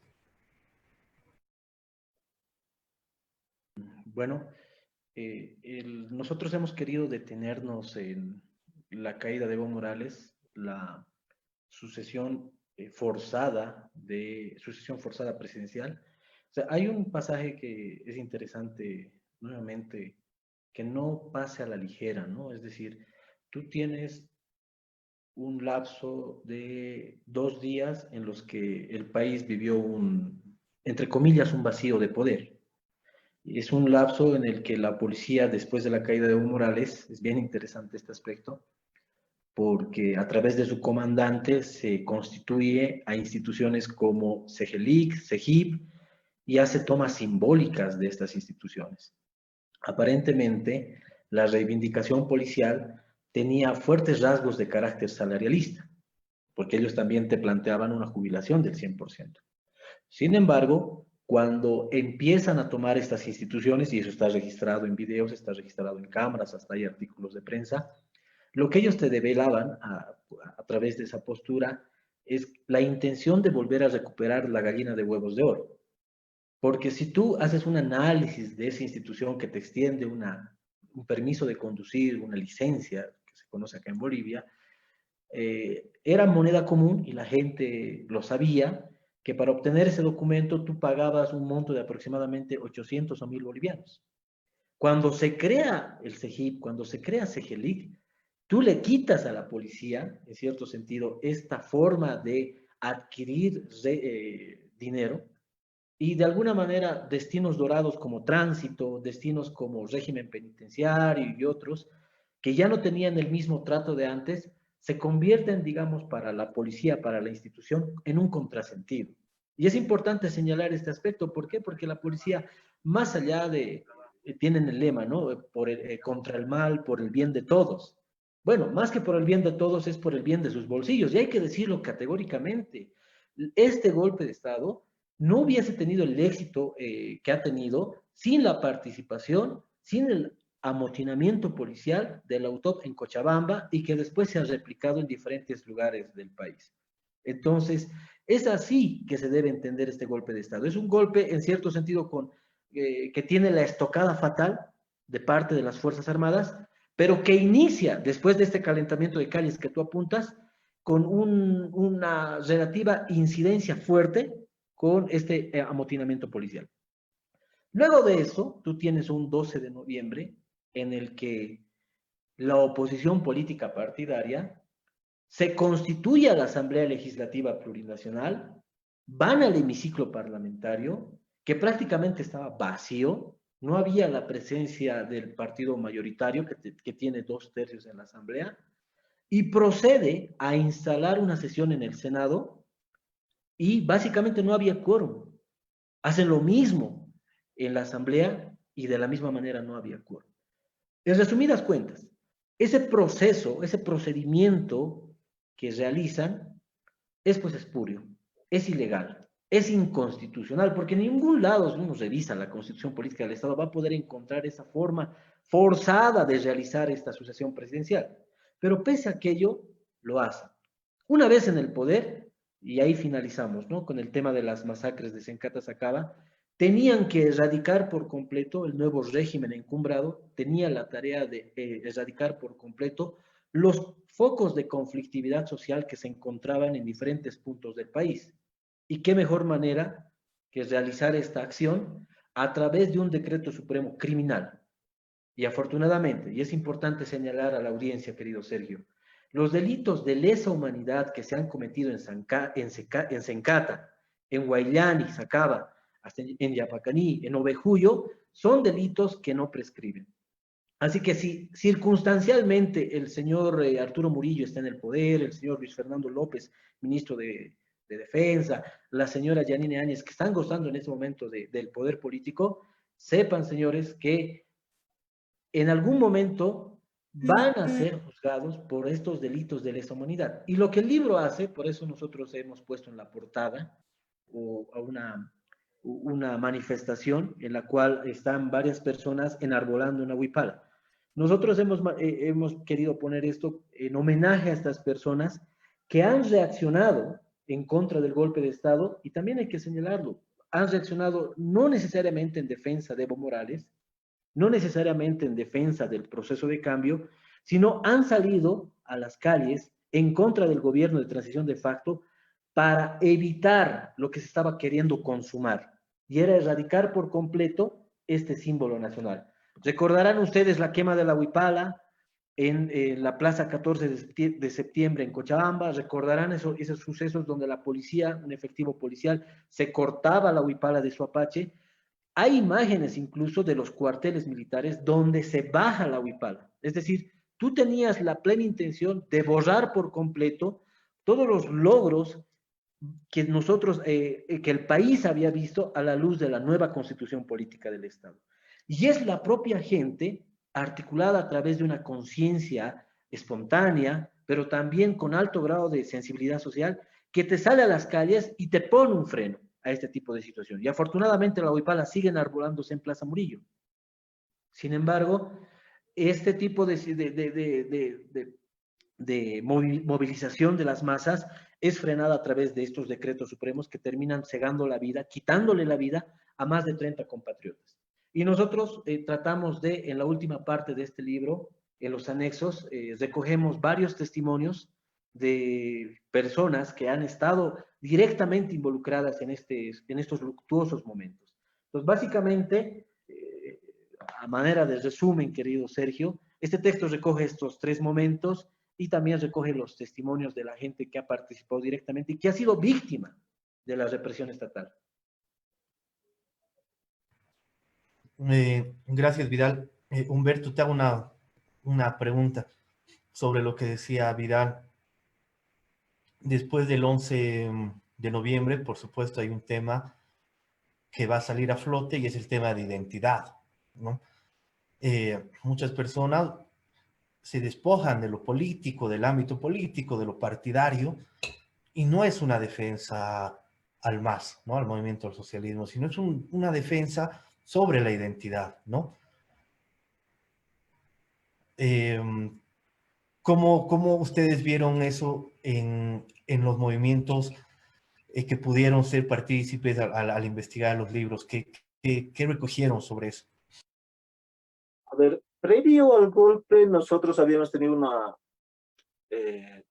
Bueno, nosotros hemos querido detenernos en la caída de Evo Morales, la sucesión forzada presidencial. O sea, hay un pasaje que es interesante, nuevamente, que no pase a la ligera, ¿no? Es decir, tú tienes un lapso de 2 días en los que el país vivió entre comillas, un vacío de poder. Es un lapso en el que la policía, después de la caída de Evo Morales, es bien interesante este aspecto, porque a través de su comandante se constituye a instituciones como CEGELIC, CEGIP, y hace tomas simbólicas de estas instituciones. Aparentemente, la reivindicación policial tenía fuertes rasgos de carácter salarialista, porque ellos también te planteaban una jubilación del 100%. Sin embargo, cuando empiezan a tomar estas instituciones, y eso está registrado en videos, está registrado en cámaras, hasta hay artículos de prensa, lo que ellos te develaban a través de esa postura es la intención de volver a recuperar la gallina de huevos de oro. Porque si tú haces un análisis de esa institución que te extiende un permiso de conducir, una licencia, que se conoce acá en Bolivia, era moneda común y la gente lo sabía, que para obtener ese documento tú pagabas un monto de aproximadamente 800 o 1000 bolivianos. Cuando se crea el CEGIP, cuando se crea CEGELIC, tú le quitas a la policía, en cierto sentido, esta forma de adquirir dinero y de alguna manera destinos dorados como tránsito, destinos como régimen penitenciario y otros, que ya no tenían el mismo trato de antes, se convierten, digamos, para la policía, para la institución, en un contrasentido. Y es importante señalar este aspecto. ¿Por qué? Porque la policía, más allá de, tienen el lema, ¿no? Contra el mal, por el bien de todos. Bueno, más que por el bien de todos, es por el bien de sus bolsillos. Y hay que decirlo categóricamente. Este golpe de Estado no hubiese tenido el éxito que ha tenido sin la participación, sin el amotinamiento policial de la UTOP en Cochabamba y que después se ha replicado en diferentes lugares del país. Entonces, es así que se debe entender este golpe de Estado. Es un golpe, en cierto sentido, que tiene la estocada fatal de parte de las Fuerzas Armadas, pero que inicia, después de este calentamiento de calles que tú apuntas, con una relativa incidencia fuerte con este amotinamiento policial. Luego de eso, tú tienes un 12 de noviembre en el que la oposición política partidaria se constituye a la Asamblea Legislativa Plurinacional, van al hemiciclo parlamentario, que prácticamente estaba vacío, no había la presencia del partido mayoritario, que tiene 2/3 en la Asamblea, y procede a instalar una sesión en el Senado, y básicamente no había quórum. Hacen lo mismo en la Asamblea, y de la misma manera no había quórum. En resumidas cuentas, ese proceso, ese procedimiento que realizan es pues espurio, es ilegal, es inconstitucional, porque en ningún lado, si uno revisa la Constitución Política del Estado, va a poder encontrar esa forma forzada de realizar esta sucesión presidencial. Pero pese a aquello, lo hacen. Una vez en el poder, y ahí finalizamos, ¿no? Con el tema de las masacres de Sencata Sacaba, tenían que erradicar por completo el nuevo régimen encumbrado, tenía la tarea de erradicar por completo los focos de conflictividad social que se encontraban en diferentes puntos del país. ¿Y qué mejor manera que realizar esta acción a través de un decreto supremo criminal? Y afortunadamente, y es importante señalar a la audiencia, querido Sergio, los delitos de lesa humanidad que se han cometido en Sencata, en Huayllani, Sacaba, hasta en Yapacaní, en Ovejuyo, son delitos que no prescriben. Así que si circunstancialmente el señor Arturo Murillo está en el poder, el señor Luis Fernando López, ministro de Defensa, la señora Yanine Áñez, que están gozando en este momento del poder político, sepan, señores, que en algún momento van a ser juzgados por estos delitos de lesa humanidad. Y lo que el libro hace, por eso nosotros hemos puesto en la portada o a una manifestación en la cual están varias personas enarbolando una huipala. Nosotros hemos querido poner esto en homenaje a estas personas que han reaccionado en contra del golpe de Estado, y también hay que señalarlo, han reaccionado no necesariamente en defensa de Evo Morales, no necesariamente en defensa del proceso de cambio, sino han salido a las calles en contra del gobierno de transición de facto para evitar lo que se estaba queriendo consumar, y era erradicar por completo este símbolo nacional. Recordarán ustedes la quema de la huipala en la Plaza 14 de septiembre en Cochabamba, recordarán esos sucesos donde la policía, un efectivo policial, se cortaba la huipala de su apache. Hay imágenes incluso de los cuarteles militares donde se baja la huipala. Es decir, tú tenías la plena intención de borrar por completo todos los logros que que el país había visto a la luz de la nueva constitución política del Estado. Y es la propia gente, articulada a través de una conciencia espontánea, pero también con alto grado de sensibilidad social, que te sale a las calles y te pone un freno a este tipo de situación. Y afortunadamente la huipala sigue enarbolándose en Plaza Murillo. Sin embargo, este tipo de movilización de las masas es frenada a través de estos decretos supremos que terminan cegando la vida, quitándole la vida a más de 30 compatriotas. Y nosotros tratamos de, en la última parte de este libro, en los anexos, recogemos varios testimonios de personas que han estado directamente involucradas en estos luctuosos momentos. Entonces, básicamente, a manera de resumen, querido Sergio, este texto recoge estos 3 momentos y también recoge los testimonios de la gente que ha participado directamente y que ha sido víctima de la represión estatal. Gracias, Vidal. Humberto, te hago una pregunta sobre lo que decía Vidal. Después del 11 de noviembre, por supuesto, hay un tema que va a salir a flote y es el tema de identidad, ¿no? Muchas personas se despojan de lo político, del ámbito político, de lo partidario, y no es una defensa al MAS, ¿no? Al movimiento del socialismo, sino es una defensa sobre la identidad, ¿no? ¿Cómo ustedes vieron eso en los movimientos que pudieron ser partícipes al investigar los libros? ¿Qué recogieron sobre eso? A ver, previo al golpe, nosotros habíamos tenido una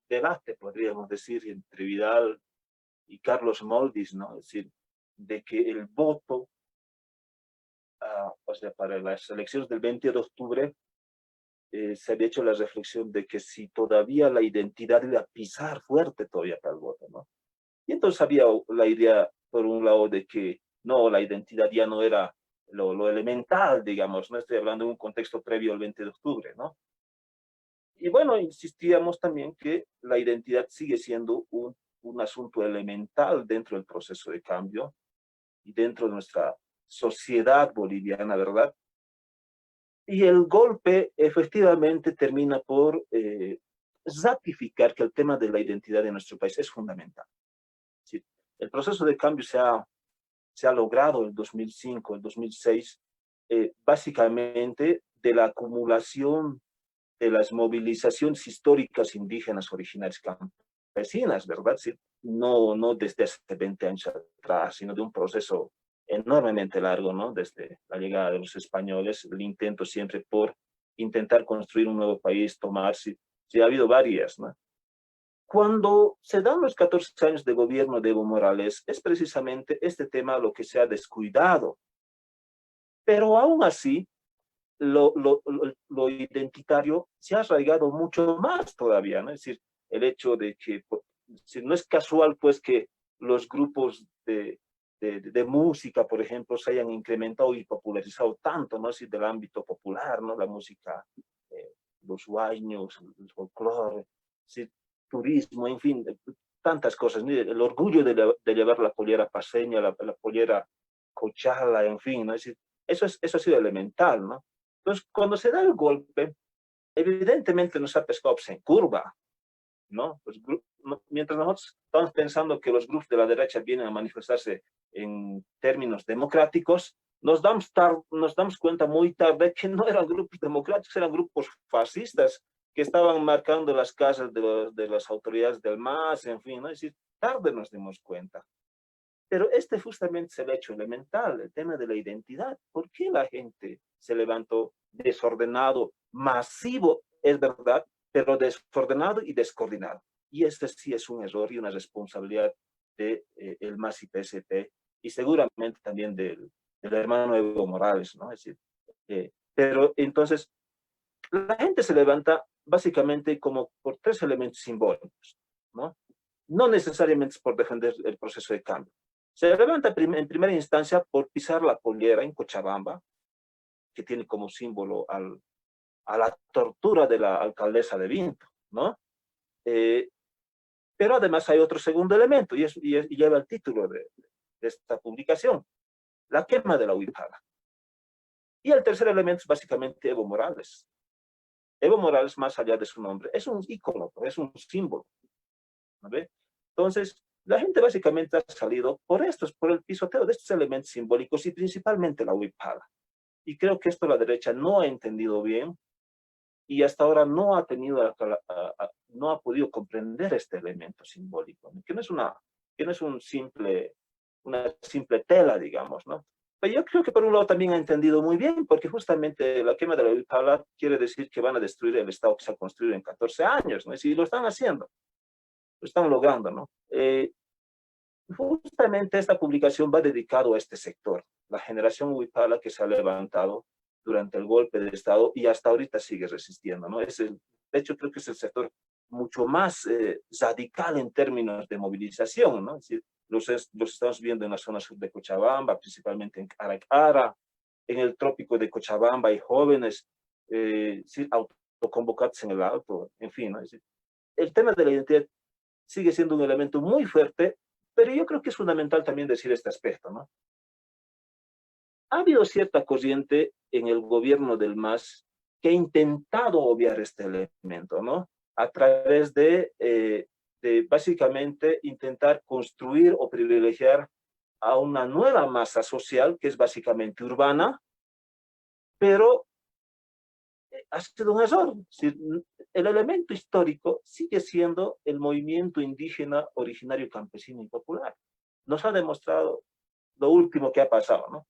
debate, podríamos decir, entre Vidal y Carlos Moldis, ¿no? Es decir, de que el voto, o sea, para las elecciones del 20 de octubre, se había hecho la reflexión de que si todavía la identidad iba a pisar fuerte todavía para el voto, ¿no? Y entonces había la idea, por un lado, de que no, la identidad ya no era lo elemental, digamos, no estoy hablando de un contexto previo al 20 de octubre, ¿no? Y bueno, insistíamos también que la identidad sigue siendo un asunto elemental dentro del proceso de cambio y dentro de nuestra sociedad boliviana, ¿verdad? Y el golpe efectivamente termina por ratificar que el tema de la identidad de nuestro país es fundamental. ¿Sí? El proceso de cambio se ha logrado en el 2005, el 2006, básicamente de la acumulación de las movilizaciones históricas indígenas originarias campesinas, ¿verdad? Sí, no desde hace 20 años atrás, sino de un proceso enormemente largo, ¿no? Desde la llegada de los españoles, el intento siempre por intentar construir un nuevo país, tomarse, sí, ha habido varias, ¿no? Cuando se dan los 14 años de gobierno de Evo Morales, es precisamente este tema lo que se ha descuidado. Pero aún así, lo identitario se ha arraigado mucho más todavía, ¿no? Es decir, el hecho de que si no es casual, pues, que los grupos de música, por ejemplo, se hayan incrementado y popularizado tanto, ¿no? Es decir, del ámbito popular, ¿no? La música, los huayños, el folclore, ¿sí? Turismo, en fin, tantas cosas. Mire, el orgullo de llevar la pollera paseña, la pollera cochala, en fin, ¿no? Es decir, eso ha sido elemental, ¿no? Entonces, cuando se da el golpe, evidentemente nos ha pescado en curva, ¿no? Mientras nosotros estamos pensando que los grupos de la derecha vienen a manifestarse en términos democráticos, nos damos cuenta muy tarde que no eran grupos democráticos, eran grupos fascistas que estaban marcando las casas de las autoridades del MAS, en fin, ¿no? Es decir, tarde nos dimos cuenta. Pero este justamente es el hecho elemental, el tema de la identidad. ¿Por qué la gente se levantó desordenado, masivo, es verdad, pero desordenado y descoordinado? Y este sí es un error y una responsabilidad de el MAS y PSP y seguramente también del hermano Evo Morales, ¿no? Es decir, pero entonces la gente se levanta básicamente como por tres elementos simbólicos, ¿no? No necesariamente es por defender el proceso de cambio. Se levanta en primera instancia por pisar la pollera en Cochabamba, que tiene como símbolo a la tortura de la alcaldesa de Vinto, ¿no? Pero además hay otro segundo elemento, y lleva el título de esta publicación, la quema de la Huipala. Y el tercer elemento es básicamente Evo Morales. Evo Morales, más allá de su nombre, es un ícono, es un símbolo, ¿no ve? Entonces, la gente básicamente ha salido por el pisoteo de estos elementos simbólicos y principalmente la Huipala. Y creo que esto la derecha no ha entendido bien y hasta ahora no ha no ha podido comprender este elemento simbólico, ¿no? Que no es una simple tela, digamos, ¿no? Pero yo creo que por un lado también ha entendido muy bien, porque justamente la quema de la Huipala quiere decir que van a destruir el Estado que se ha construido en 14 años, ¿no? Y lo están haciendo, lo están logrando, ¿no? Justamente esta publicación va dedicado a este sector, la generación Huipala que se ha levantado durante el golpe de Estado y hasta ahorita sigue resistiendo, ¿no? De hecho, creo que es el sector mucho más radical en términos de movilización, ¿no? Es decir, los estamos viendo en la zona sur de Cochabamba, principalmente en Caracara, en el trópico de Cochabamba hay jóvenes sí, autoconvocados en el Alto, en fin, ¿no? Es decir, el tema de la identidad sigue siendo un elemento muy fuerte, pero yo creo que es fundamental también decir este aspecto, ¿no? Ha habido cierta corriente en el gobierno del MAS que ha intentado obviar este elemento, ¿no? A través de básicamente intentar construir o privilegiar a una nueva masa social que es básicamente urbana, pero ha sido un error. El elemento histórico sigue siendo el movimiento indígena originario campesino y popular. Nos ha demostrado lo último que ha pasado, ¿no?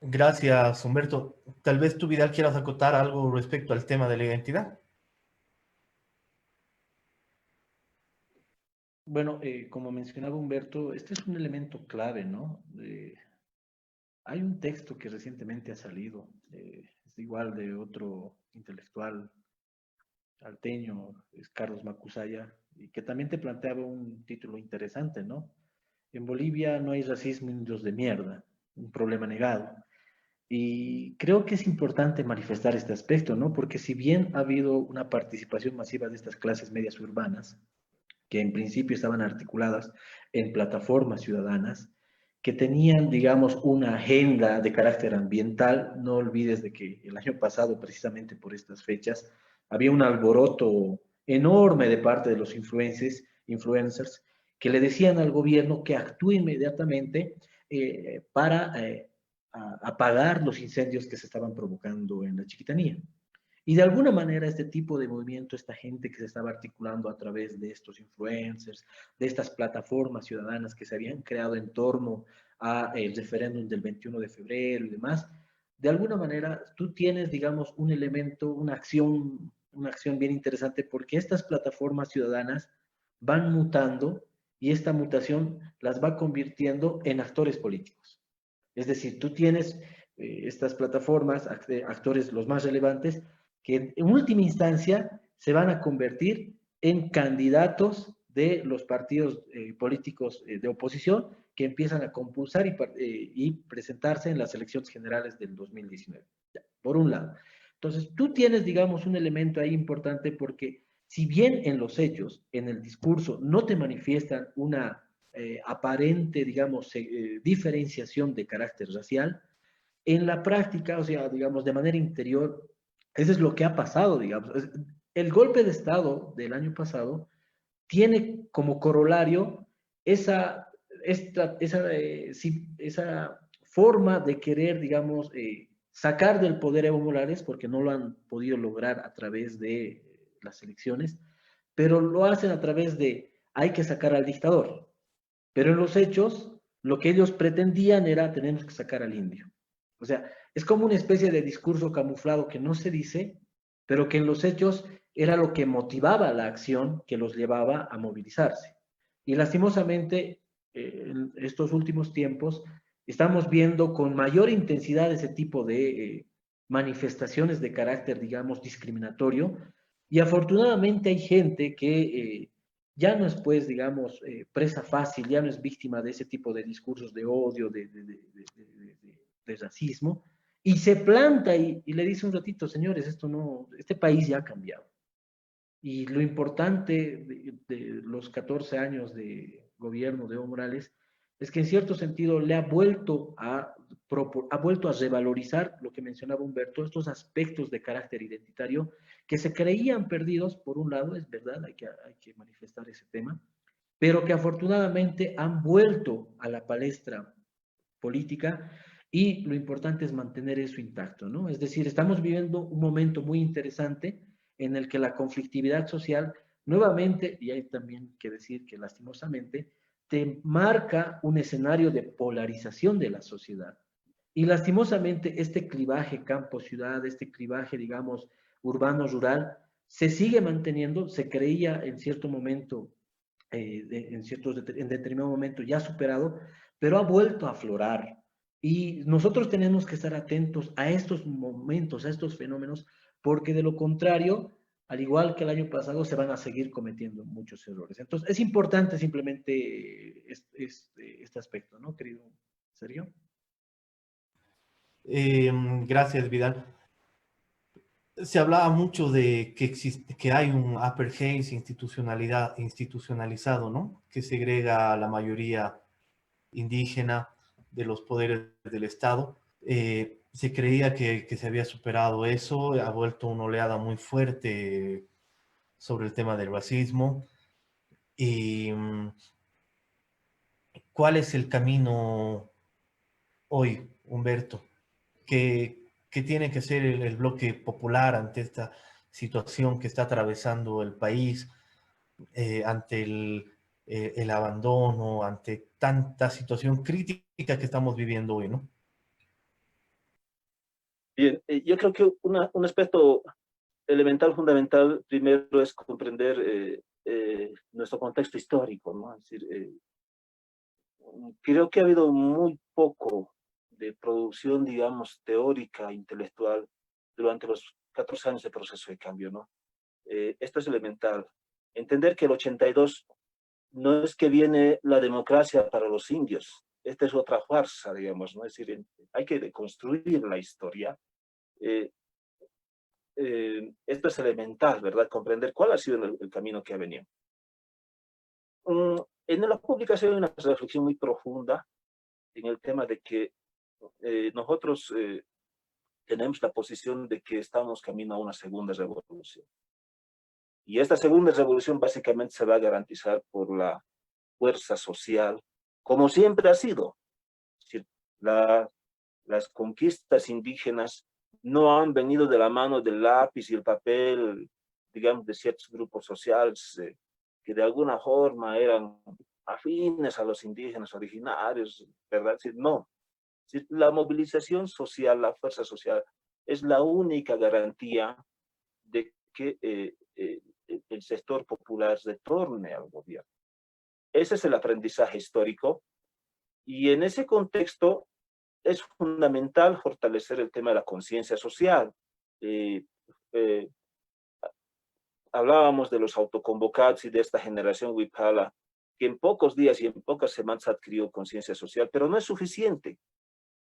Gracias, Humberto. Tal vez tú, Vidal, quieras acotar algo respecto al tema de la identidad. Bueno, como mencionaba Humberto, este es un elemento clave, ¿no? Hay un texto que recientemente ha salido, es igual de otro intelectual alteño, es Carlos Macusaya, y que también te planteaba un título interesante, ¿no? En Bolivia no hay racismo indios de mierda, un problema negado. Y creo que es importante manifestar este aspecto, ¿no? Porque si bien ha habido una participación masiva de estas clases medias urbanas, que en principio estaban articuladas en plataformas ciudadanas, que tenían, digamos, una agenda de carácter ambiental. No olvides de que el año pasado, precisamente por estas fechas, había un alboroto enorme de parte de los influencers que le decían al gobierno que actúe inmediatamente para apagar los incendios que se estaban provocando en la Chiquitanía. Y de alguna manera este tipo de movimiento, esta gente que se estaba articulando a través de estos influencers, de estas plataformas ciudadanas que se habían creado en torno al referéndum del 21 de febrero y demás, de alguna manera tú tienes, digamos, un elemento, una acción bien interesante porque estas plataformas ciudadanas van mutando y esta mutación las va convirtiendo en actores políticos. Es decir, tú tienes estas plataformas, actores los más relevantes, que en última instancia se van a convertir en candidatos de los partidos políticos de oposición que empiezan a compulsar y presentarse en las elecciones generales del 2019. Ya, por un lado. Entonces, tú tienes, digamos, un elemento ahí importante porque si bien en los hechos, en el discurso, no te manifiestan una aparente, digamos, diferenciación de carácter racial, en la práctica, o sea, digamos, de manera interior, eso es lo que ha pasado, digamos. El golpe de Estado del año pasado tiene como corolario esa forma de querer, digamos, sacar del poder a Evo Morales, porque no lo han podido lograr a través de las elecciones, pero lo hacen a través de hay que sacar al dictador. Pero en los hechos, lo que ellos pretendían era tenemos que sacar al indio. O sea, es como una especie de discurso camuflado que no se dice, pero que en los hechos era lo que motivaba la acción que los llevaba a movilizarse. Y lastimosamente, en estos últimos tiempos, estamos viendo con mayor intensidad ese tipo de manifestaciones de carácter, digamos, discriminatorio. Y afortunadamente hay gente que ya no es, pues, digamos, presa fácil, ya no es víctima de ese tipo de discursos de odio, de racismo, y se planta y le dice un ratito, señores, esto no, este país ya ha cambiado. Y lo importante de los 14 años de gobierno de Evo Morales es que en cierto sentido le ha vuelto a revalorizar lo que mencionaba Humberto, estos aspectos de carácter identitario que se creían perdidos, por un lado, es verdad, hay que manifestar ese tema, pero que afortunadamente han vuelto a la palestra política y lo importante es mantener eso intacto, ¿no? Es decir, estamos viviendo un momento muy interesante en el que la conflictividad social nuevamente, y hay también que decir que lastimosamente, te marca un escenario de polarización de la sociedad. Y lastimosamente este clivaje campo-ciudad, este clivaje, digamos, urbano-rural, se sigue manteniendo, se creía en cierto momento, en determinado momento ya superado, pero ha vuelto a aflorar. Y nosotros tenemos que estar atentos a estos momentos, a estos fenómenos, porque de lo contrario, al igual que el año pasado, se van a seguir cometiendo muchos errores. Entonces, es importante simplemente este aspecto, ¿no, querido Sergio? Gracias, Vidal. Se hablaba mucho de que existe, que hay un apartheid institucionalizado, ¿no? Que segrega a la mayoría indígena de los poderes del Estado. Se creía que se había superado eso, ha vuelto una oleada muy fuerte sobre el tema del racismo. Y ¿cuál es el camino hoy, Humberto? que tiene que ser el bloque popular ante esta situación que está atravesando el país, ante el abandono, ante tanta situación crítica que estamos viviendo hoy, ¿no? Bien, yo creo que un aspecto elemental, fundamental, primero es comprender nuestro contexto histórico, ¿no? Es decir, creo que ha habido muy poco de producción, digamos, teórica, intelectual, durante los 14 años de proceso de cambio, ¿no? Esto es elemental. Entender que el 82 no es que viene la democracia para los indios, esta es otra farsa, digamos, ¿no? Es decir, hay que deconstruir la historia. Eh, Esto es elemental, ¿verdad? Comprender cuál ha sido el camino que ha venido. En la publicación hay una reflexión muy profunda en el tema de que nosotros tenemos la posición de que estamos camino a una segunda revolución. Y esta segunda revolución básicamente se va a garantizar por la fuerza social, como siempre ha sido. Es decir, las conquistas indígenas no han venido de la mano del lápiz y el papel, digamos, de ciertos grupos sociales que de alguna forma eran afines a los indígenas originarios, ¿verdad? Es decir, no. Es decir, la movilización social, la fuerza social, es la única garantía de que el sector popular retorne al gobierno. Ese es el aprendizaje histórico y en ese contexto es fundamental fortalecer el tema de la conciencia social. Eh, eh, Hablábamos de los autoconvocados y de esta generación Wiphala, que en pocos días y en pocas semanas ha adquirido conciencia social, pero no es suficiente.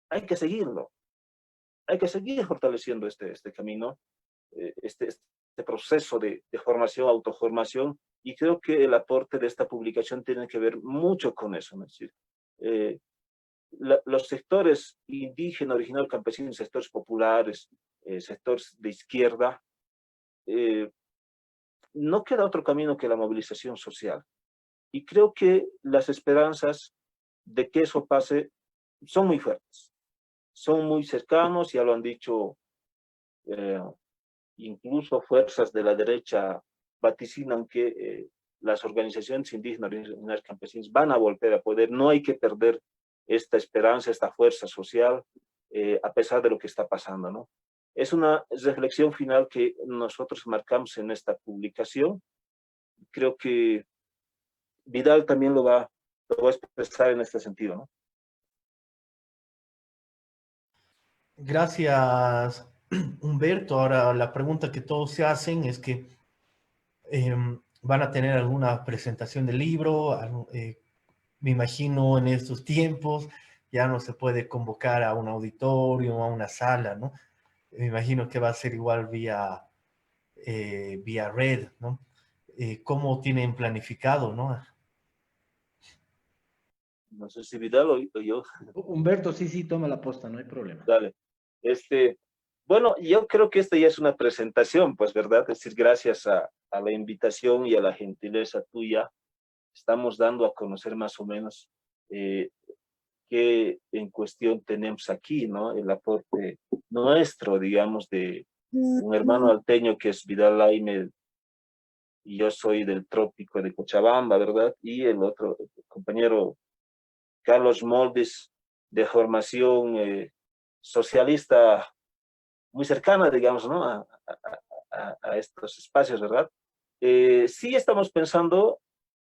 Hay que seguirlo. Hay que seguir fortaleciendo este camino, este proceso de formación, autoformación, y creo que el aporte de esta publicación tiene que ver mucho con eso, ¿no? Es decir, eh, los sectores indígenas, originarios, campesinos, sectores populares, sectores de izquierda, no queda otro camino que la movilización social. Y creo que las esperanzas de que eso pase son muy fuertes, son muy cercanos, ya lo han dicho eh, incluso fuerzas de la derecha vaticinan que las organizaciones indígenas, originarias, campesinas van a volver a poder, no hay que perder esta esperanza, esta fuerza social, a pesar de lo que está pasando, ¿no? Es una reflexión final que nosotros marcamos en esta publicación. Creo que Vidal también lo va a expresar en este sentido, ¿no? Gracias, Humberto. Ahora la pregunta que todos se hacen es que van a tener alguna presentación del libro. Me imagino en estos tiempos ya no se puede convocar a un auditorio, a una sala, ¿no? Me imagino que va a ser igual vía red, ¿no? ¿Cómo tienen planificado, no? No sé si Vidal o yo. Humberto, sí, sí, toma la posta, no hay problema. Dale. Bueno, yo creo que esta ya es una presentación, pues, ¿verdad? Es decir, gracias a la invitación y a la gentileza tuya, estamos dando a conocer más o menos eh, qué en cuestión tenemos aquí, ¿no? El aporte nuestro, digamos, de un hermano alteño que es Vidal Laime, y yo soy del trópico de Cochabamba, ¿verdad? Y el otro compañero Carlos Moldes, de formación socialista muy cercana, digamos, ¿no? A estos espacios, ¿verdad? Sí estamos pensando,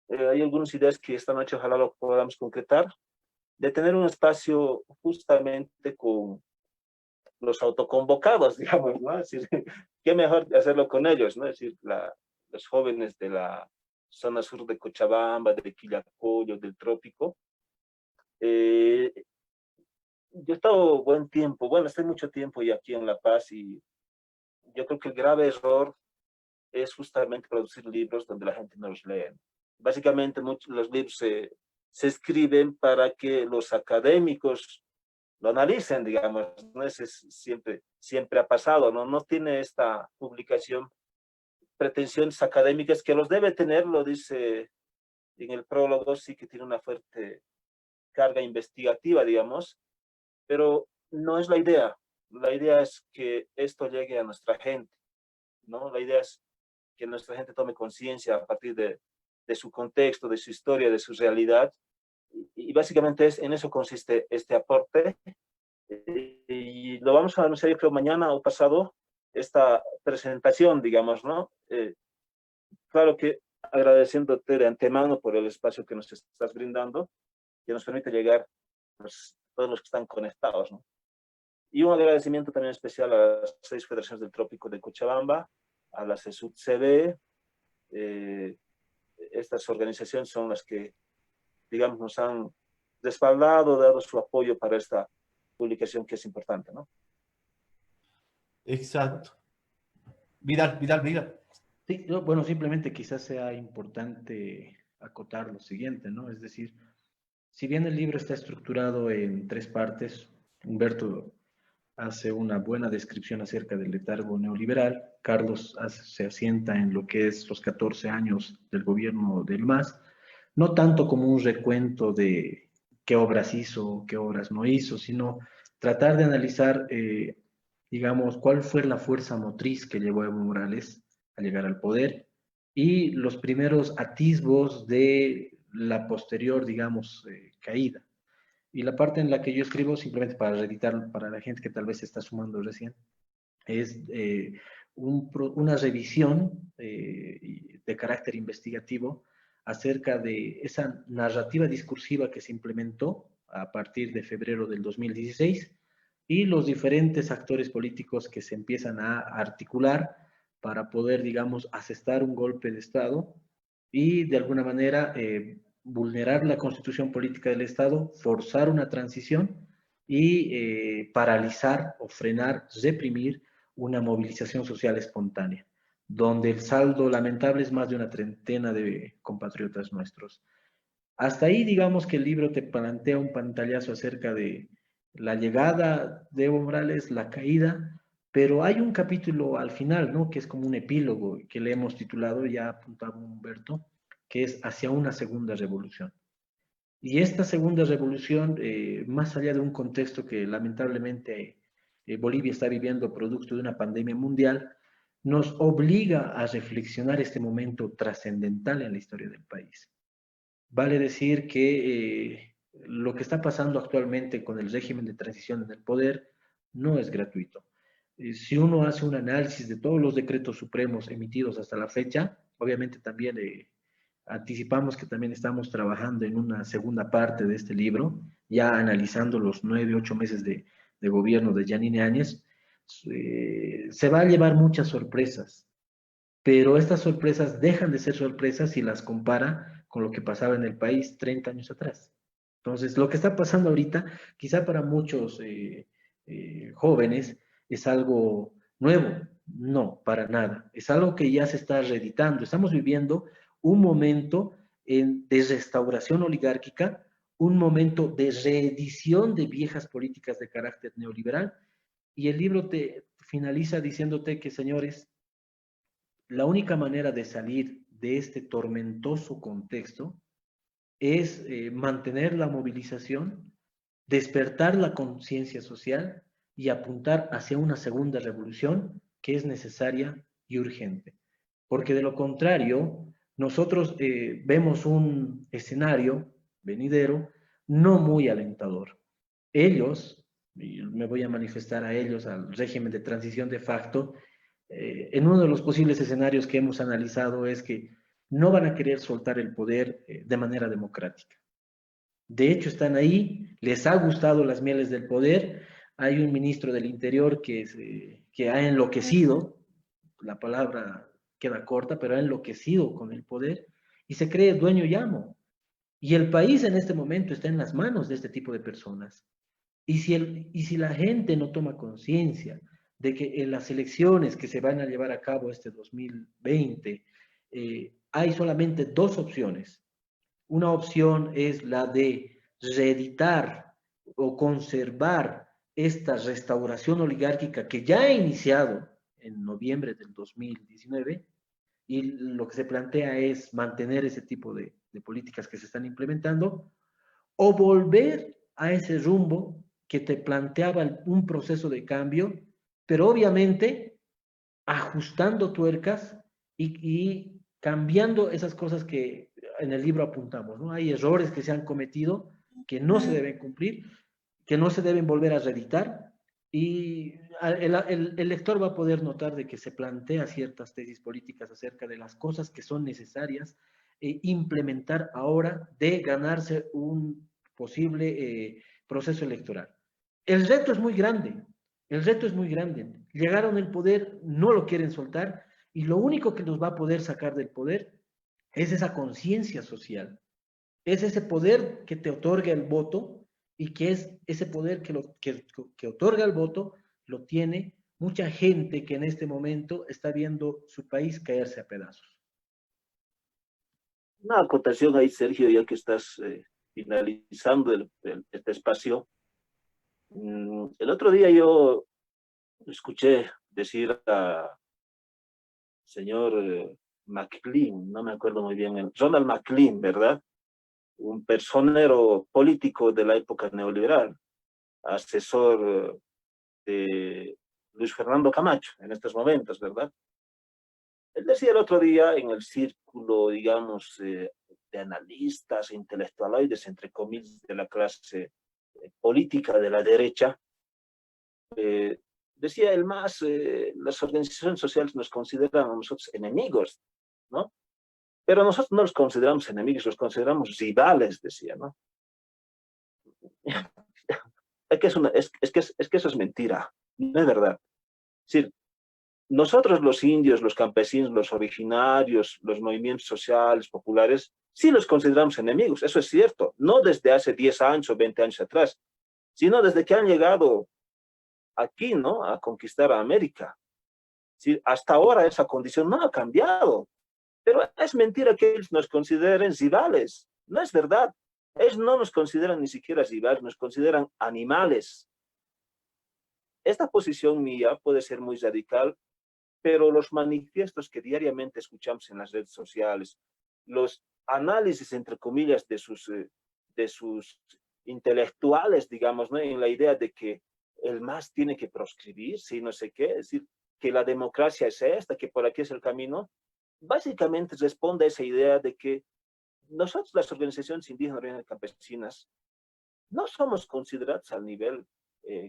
hay algunas ideas que esta noche ojalá lo podamos concretar, de tener un espacio justamente con los autoconvocados, digamos, ¿no? Es decir, qué mejor hacerlo con ellos, ¿no? Es decir, los jóvenes de la zona sur de Cochabamba, de Quillacollo, del trópico. Yo he estado buen tiempo, bueno, estoy mucho tiempo ya aquí en La Paz y yo creo que el grave error es justamente producir libros donde la gente no los lee. Básicamente los libros se escriben para que los académicos lo analicen, digamos, ¿no? Siempre ha pasado, ¿no? No tiene esta publicación pretensiones académicas que los debe tener, lo dice en el prólogo, sí que tiene una fuerte carga investigativa, digamos, pero no es la idea. la idea es que esto llegue a nuestra gente, ¿no? La idea es que nuestra gente tome conciencia a partir de su contexto, de su historia, de su realidad. Y básicamente en eso consiste este aporte. Y lo vamos a anunciar, yo creo, mañana o pasado, esta presentación, digamos, ¿no? Claro que agradeciéndote de antemano por el espacio que nos estás brindando, que nos permite llegar, pues, todos los que están conectados, ¿no? Y un agradecimiento también especial a las 6 federaciones del Trópico de Cochabamba, a la CESUD-CB. Estas organizaciones son las que, digamos, nos han respaldado, dado su apoyo para esta publicación que es importante, ¿no? Exacto. Vidal. Sí, bueno, simplemente quizás sea importante acotar lo siguiente, ¿no? Es decir, si bien el libro está estructurado en 3 partes, Humberto hace una buena descripción acerca del letargo neoliberal, Carlos se asienta en lo que es los 14 años del gobierno del MAS, no tanto como un recuento de qué obras hizo, qué obras no hizo, sino tratar de analizar, digamos, cuál fue la fuerza motriz que llevó a Evo Morales a llegar al poder y los primeros atisbos de la posterior, digamos, caída. Y la parte en la que yo escribo, simplemente para reeditar para la gente que tal vez se está sumando recién, es una revisión de carácter investigativo acerca de esa narrativa discursiva que se implementó a partir de febrero del 2016 y los diferentes actores políticos que se empiezan a articular para poder, digamos, asestar un golpe de Estado y de alguna manera vulnerar la constitución política del Estado, forzar una transición y paralizar o frenar, reprimir una movilización social espontánea, donde el saldo lamentable es más de una treintena de compatriotas nuestros. Hasta ahí, digamos que el libro te plantea un pantallazo acerca de la llegada de Evo Morales, la caída, pero hay un capítulo al final, ¿no? Que es como un epílogo que le hemos titulado, ya apuntaba Humberto, que es Hacia una segunda revolución. Y esta segunda revolución, más allá de un contexto que lamentablemente Bolivia está viviendo producto de una pandemia mundial, nos obliga a reflexionar este momento trascendental en la historia del país. Vale decir que lo que está pasando actualmente con el régimen de transición en el poder no es gratuito. Si uno hace un análisis de todos los decretos supremos emitidos hasta la fecha, obviamente también anticipamos que también estamos trabajando en una segunda parte de este libro, ya analizando los 9, 8 meses de gobierno de Yanine Áñez. Se va a llevar muchas sorpresas, pero estas sorpresas dejan de ser sorpresas si las compara con lo que pasaba en el país 30 años atrás. Entonces, lo que está pasando ahorita, quizá para muchos jóvenes, es algo nuevo. No, para nada. Es algo que ya se está reeditando. Estamos viviendo un momento de restauración oligárquica, un momento de reedición de viejas políticas de carácter neoliberal, y el libro te finaliza diciéndote que, señores, la única manera de salir de este tormentoso contexto es mantener la movilización, despertar la conciencia social y apuntar hacia una segunda revolución que es necesaria y urgente. Porque de lo contrario, nosotros vemos un escenario venidero no muy alentador. Ellos, y me voy a manifestar a ellos, al régimen de transición de facto, en uno de los posibles escenarios que hemos analizado es que no van a querer soltar el poder de manera democrática. De hecho, están ahí, les ha gustado las mieles del poder. Hay un ministro del Interior que ha enloquecido, la palabra queda corta, pero ha enloquecido con el poder y se cree dueño y amo. Y el país en este momento está en las manos de este tipo de personas. Y si la gente no toma conciencia de que en las elecciones que se van a llevar a cabo este 2020, hay solamente 2 opciones. Una opción es la de reeditar o conservar esta restauración oligárquica que ya ha iniciado en noviembre del 2019 y lo que se plantea es mantener ese tipo de políticas que se están implementando o volver a ese rumbo que te planteaba un proceso de cambio, pero obviamente ajustando tuercas y cambiando esas cosas que en el libro apuntamos, ¿no? Hay errores que se han cometido que no se deben cumplir, que no se deben volver a reeditar, y el lector va a poder notar de que se plantea ciertas tesis políticas acerca de las cosas que son necesarias implementar ahora de ganarse un posible proceso electoral. El reto es muy grande, el reto es muy grande. Llegaron al poder, no lo quieren soltar, y lo único que nos va a poder sacar del poder es esa conciencia social, es ese poder que te otorga el voto, y que es ese poder que otorga el voto, lo tiene mucha gente que en este momento está viendo su país caerse a pedazos. Una acotación ahí, Sergio, ya que estás finalizando este espacio. El otro día yo escuché decir a señor McLean, no me acuerdo muy bien, Ronald McLean, ¿verdad? Un personero político de la época neoliberal, asesor de Luis Fernando Camacho en estos momentos, ¿verdad? Él decía el otro día en el círculo, digamos, de analistas e intelectualoides, entre comillas, de la clase política de la derecha, decía el más, las organizaciones sociales nos consideran a nosotros enemigos, ¿no? Pero nosotros no los consideramos enemigos, los consideramos rivales, decía, ¿no? Es que eso es mentira, no es verdad. Es decir, nosotros los indios, los campesinos, los originarios, los movimientos sociales, populares, sí los consideramos enemigos, eso es cierto, no desde hace 10 años o 20 años atrás, sino desde que han llegado aquí, ¿no?, a conquistar a América. Sí, hasta ahora esa condición no ha cambiado, pero es mentira que ellos nos consideren rivales, no es verdad. Ellos no nos consideran ni siquiera rivales, nos consideran animales. Esta posición mía puede ser muy radical, pero los manifiestos que diariamente escuchamos en las redes sociales, los análisis, entre comillas, de sus intelectuales, digamos, ¿no?, en la idea de que el MAS tiene que proscribir, sí, no sé qué, es decir, que la democracia es esta, que por aquí es el camino, básicamente responde a esa idea de que nosotros, las organizaciones indígenas y campesinas, no somos considerados al nivel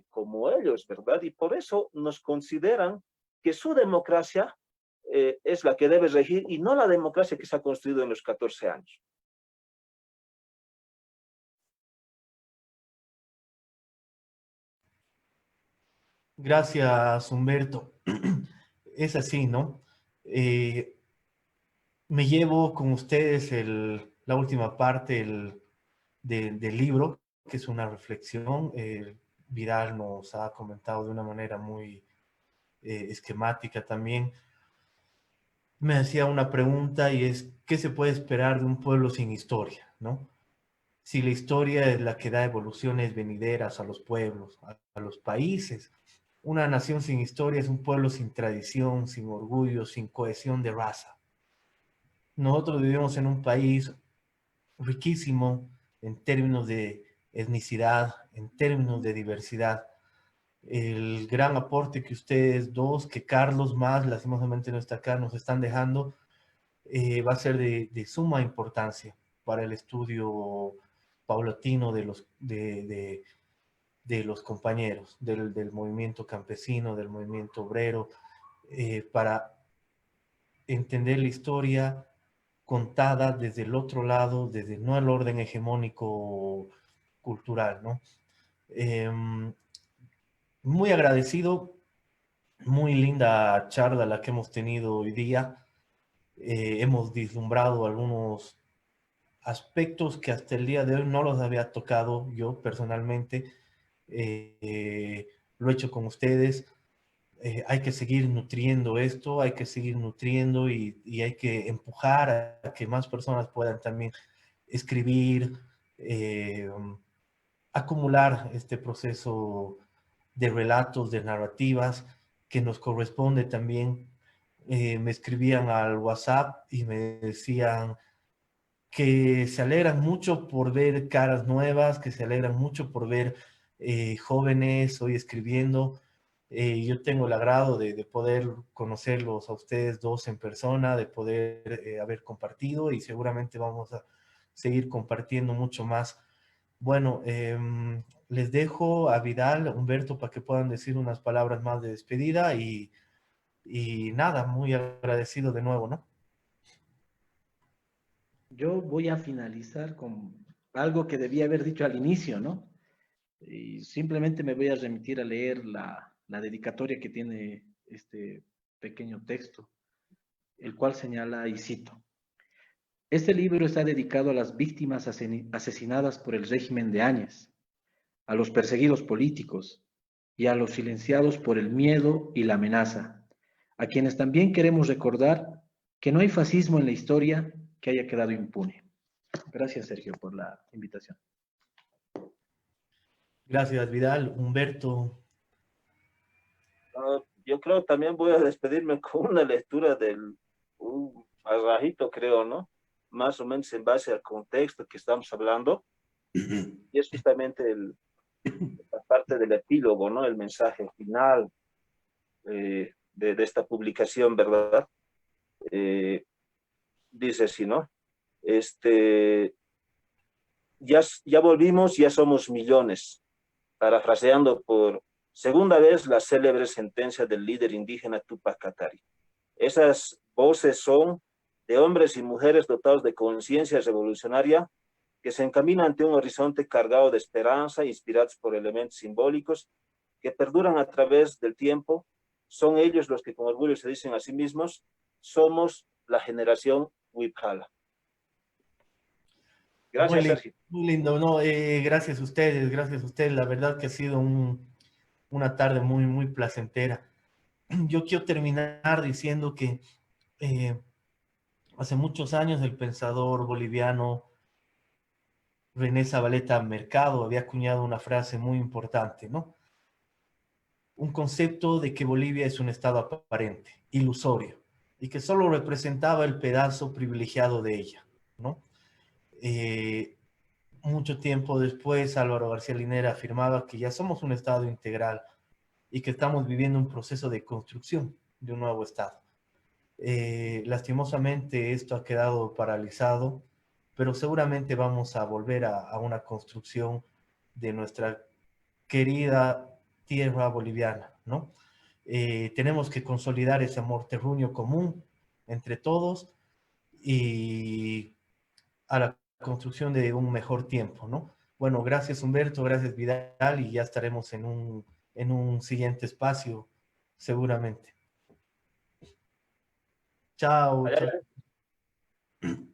como ellos, ¿verdad? Y por eso nos consideran que su democracia es la que debe regir y no la democracia que se ha construido en los 14 años. Gracias, Humberto. Es así, ¿no? Me llevo con ustedes la última parte del libro, que es una reflexión. Vidal nos ha comentado de una manera muy esquemática también. Me hacía una pregunta, y es, ¿qué se puede esperar de un pueblo sin historia, ¿no? Si la historia es la que da evoluciones venideras a los pueblos, a los países. Una nación sin historia es un pueblo sin tradición, sin orgullo, sin cohesión de raza. Nosotros vivimos en un país riquísimo en términos de etnicidad, en términos de diversidad. El gran aporte que ustedes dos, que Carlos más, lastimosamente no está acá, nos están dejando, va a ser de suma importancia para el estudio paulatino de los compañeros, del movimiento campesino, del movimiento obrero, para entender la historia contada desde el otro lado, desde no el orden hegemónico cultural, ¿no? Muy agradecido, muy linda charla la que hemos tenido hoy día. Hemos vislumbrado algunos aspectos que hasta el día de hoy no los había tocado yo personalmente. Lo he hecho con ustedes. Hay que seguir nutriendo esto, hay que seguir nutriendo, y hay que empujar a que más personas puedan también escribir, acumular este proceso de relatos, de narrativas que nos corresponde también. Me escribían al WhatsApp y me decían que se alegran mucho por ver caras nuevas, que se alegran mucho por ver jóvenes, hoy escribiendo. Yo tengo el agrado de poder conocerlos a ustedes dos en persona, de poder haber compartido y seguramente vamos a seguir compartiendo mucho más. Bueno, les dejo a Vidal, Humberto, para que puedan decir unas palabras más de despedida y nada, muy agradecido de nuevo, ¿no? Yo voy a finalizar con algo que debía haber dicho al inicio, ¿no? Y simplemente me voy a remitir a leer la dedicatoria que tiene este pequeño texto, el cual señala, y cito: este libro está dedicado a las víctimas asesinadas por el régimen de Áñez, a los perseguidos políticos y a los silenciados por el miedo y la amenaza, a quienes también queremos recordar que no hay fascismo en la historia que haya quedado impune. Gracias, Sergio, por la invitación. Gracias, Vidal. Humberto, Yo creo también voy a despedirme con una lectura del un parrajito, creo, ¿no? Más o menos en base al contexto que estamos hablando. Y es justamente la parte del epílogo, ¿no? El mensaje final de esta publicación, ¿verdad? Dice así, ¿no? Ya volvimos, ya somos millones, parafraseando por segunda vez la célebre sentencia del líder indígena Tupac Katari. Esas voces son de hombres y mujeres dotados de conciencia revolucionaria que se encaminan ante un horizonte cargado de esperanza, inspirados por elementos simbólicos que perduran a través del tiempo. Son ellos los que con orgullo se dicen a sí mismos: somos la generación Wiphala. Gracias, Sergio. muy lindo, ¿no? Gracias a ustedes, gracias a ustedes. La verdad que ha sido una tarde muy, muy placentera. Yo quiero terminar diciendo que eh, hace muchos años el pensador boliviano René Zabaleta Mercado había acuñado una frase muy importante, ¿no? Un concepto de que Bolivia es un estado aparente, ilusorio, y que solo representaba el pedazo privilegiado de ella, ¿no? Eh, Mucho tiempo después, Álvaro García Linera afirmaba que ya somos un estado integral y que estamos viviendo un proceso de construcción de un nuevo estado. Lastimosamente esto ha quedado paralizado, pero seguramente vamos a volver a una construcción de nuestra querida tierra boliviana, ¿no? Tenemos que consolidar ese amor terruño común entre todos y a la construcción de un mejor tiempo, ¿no? Bueno, gracias Humberto, gracias Vidal y ya estaremos en un siguiente espacio, seguramente. Chao, chao.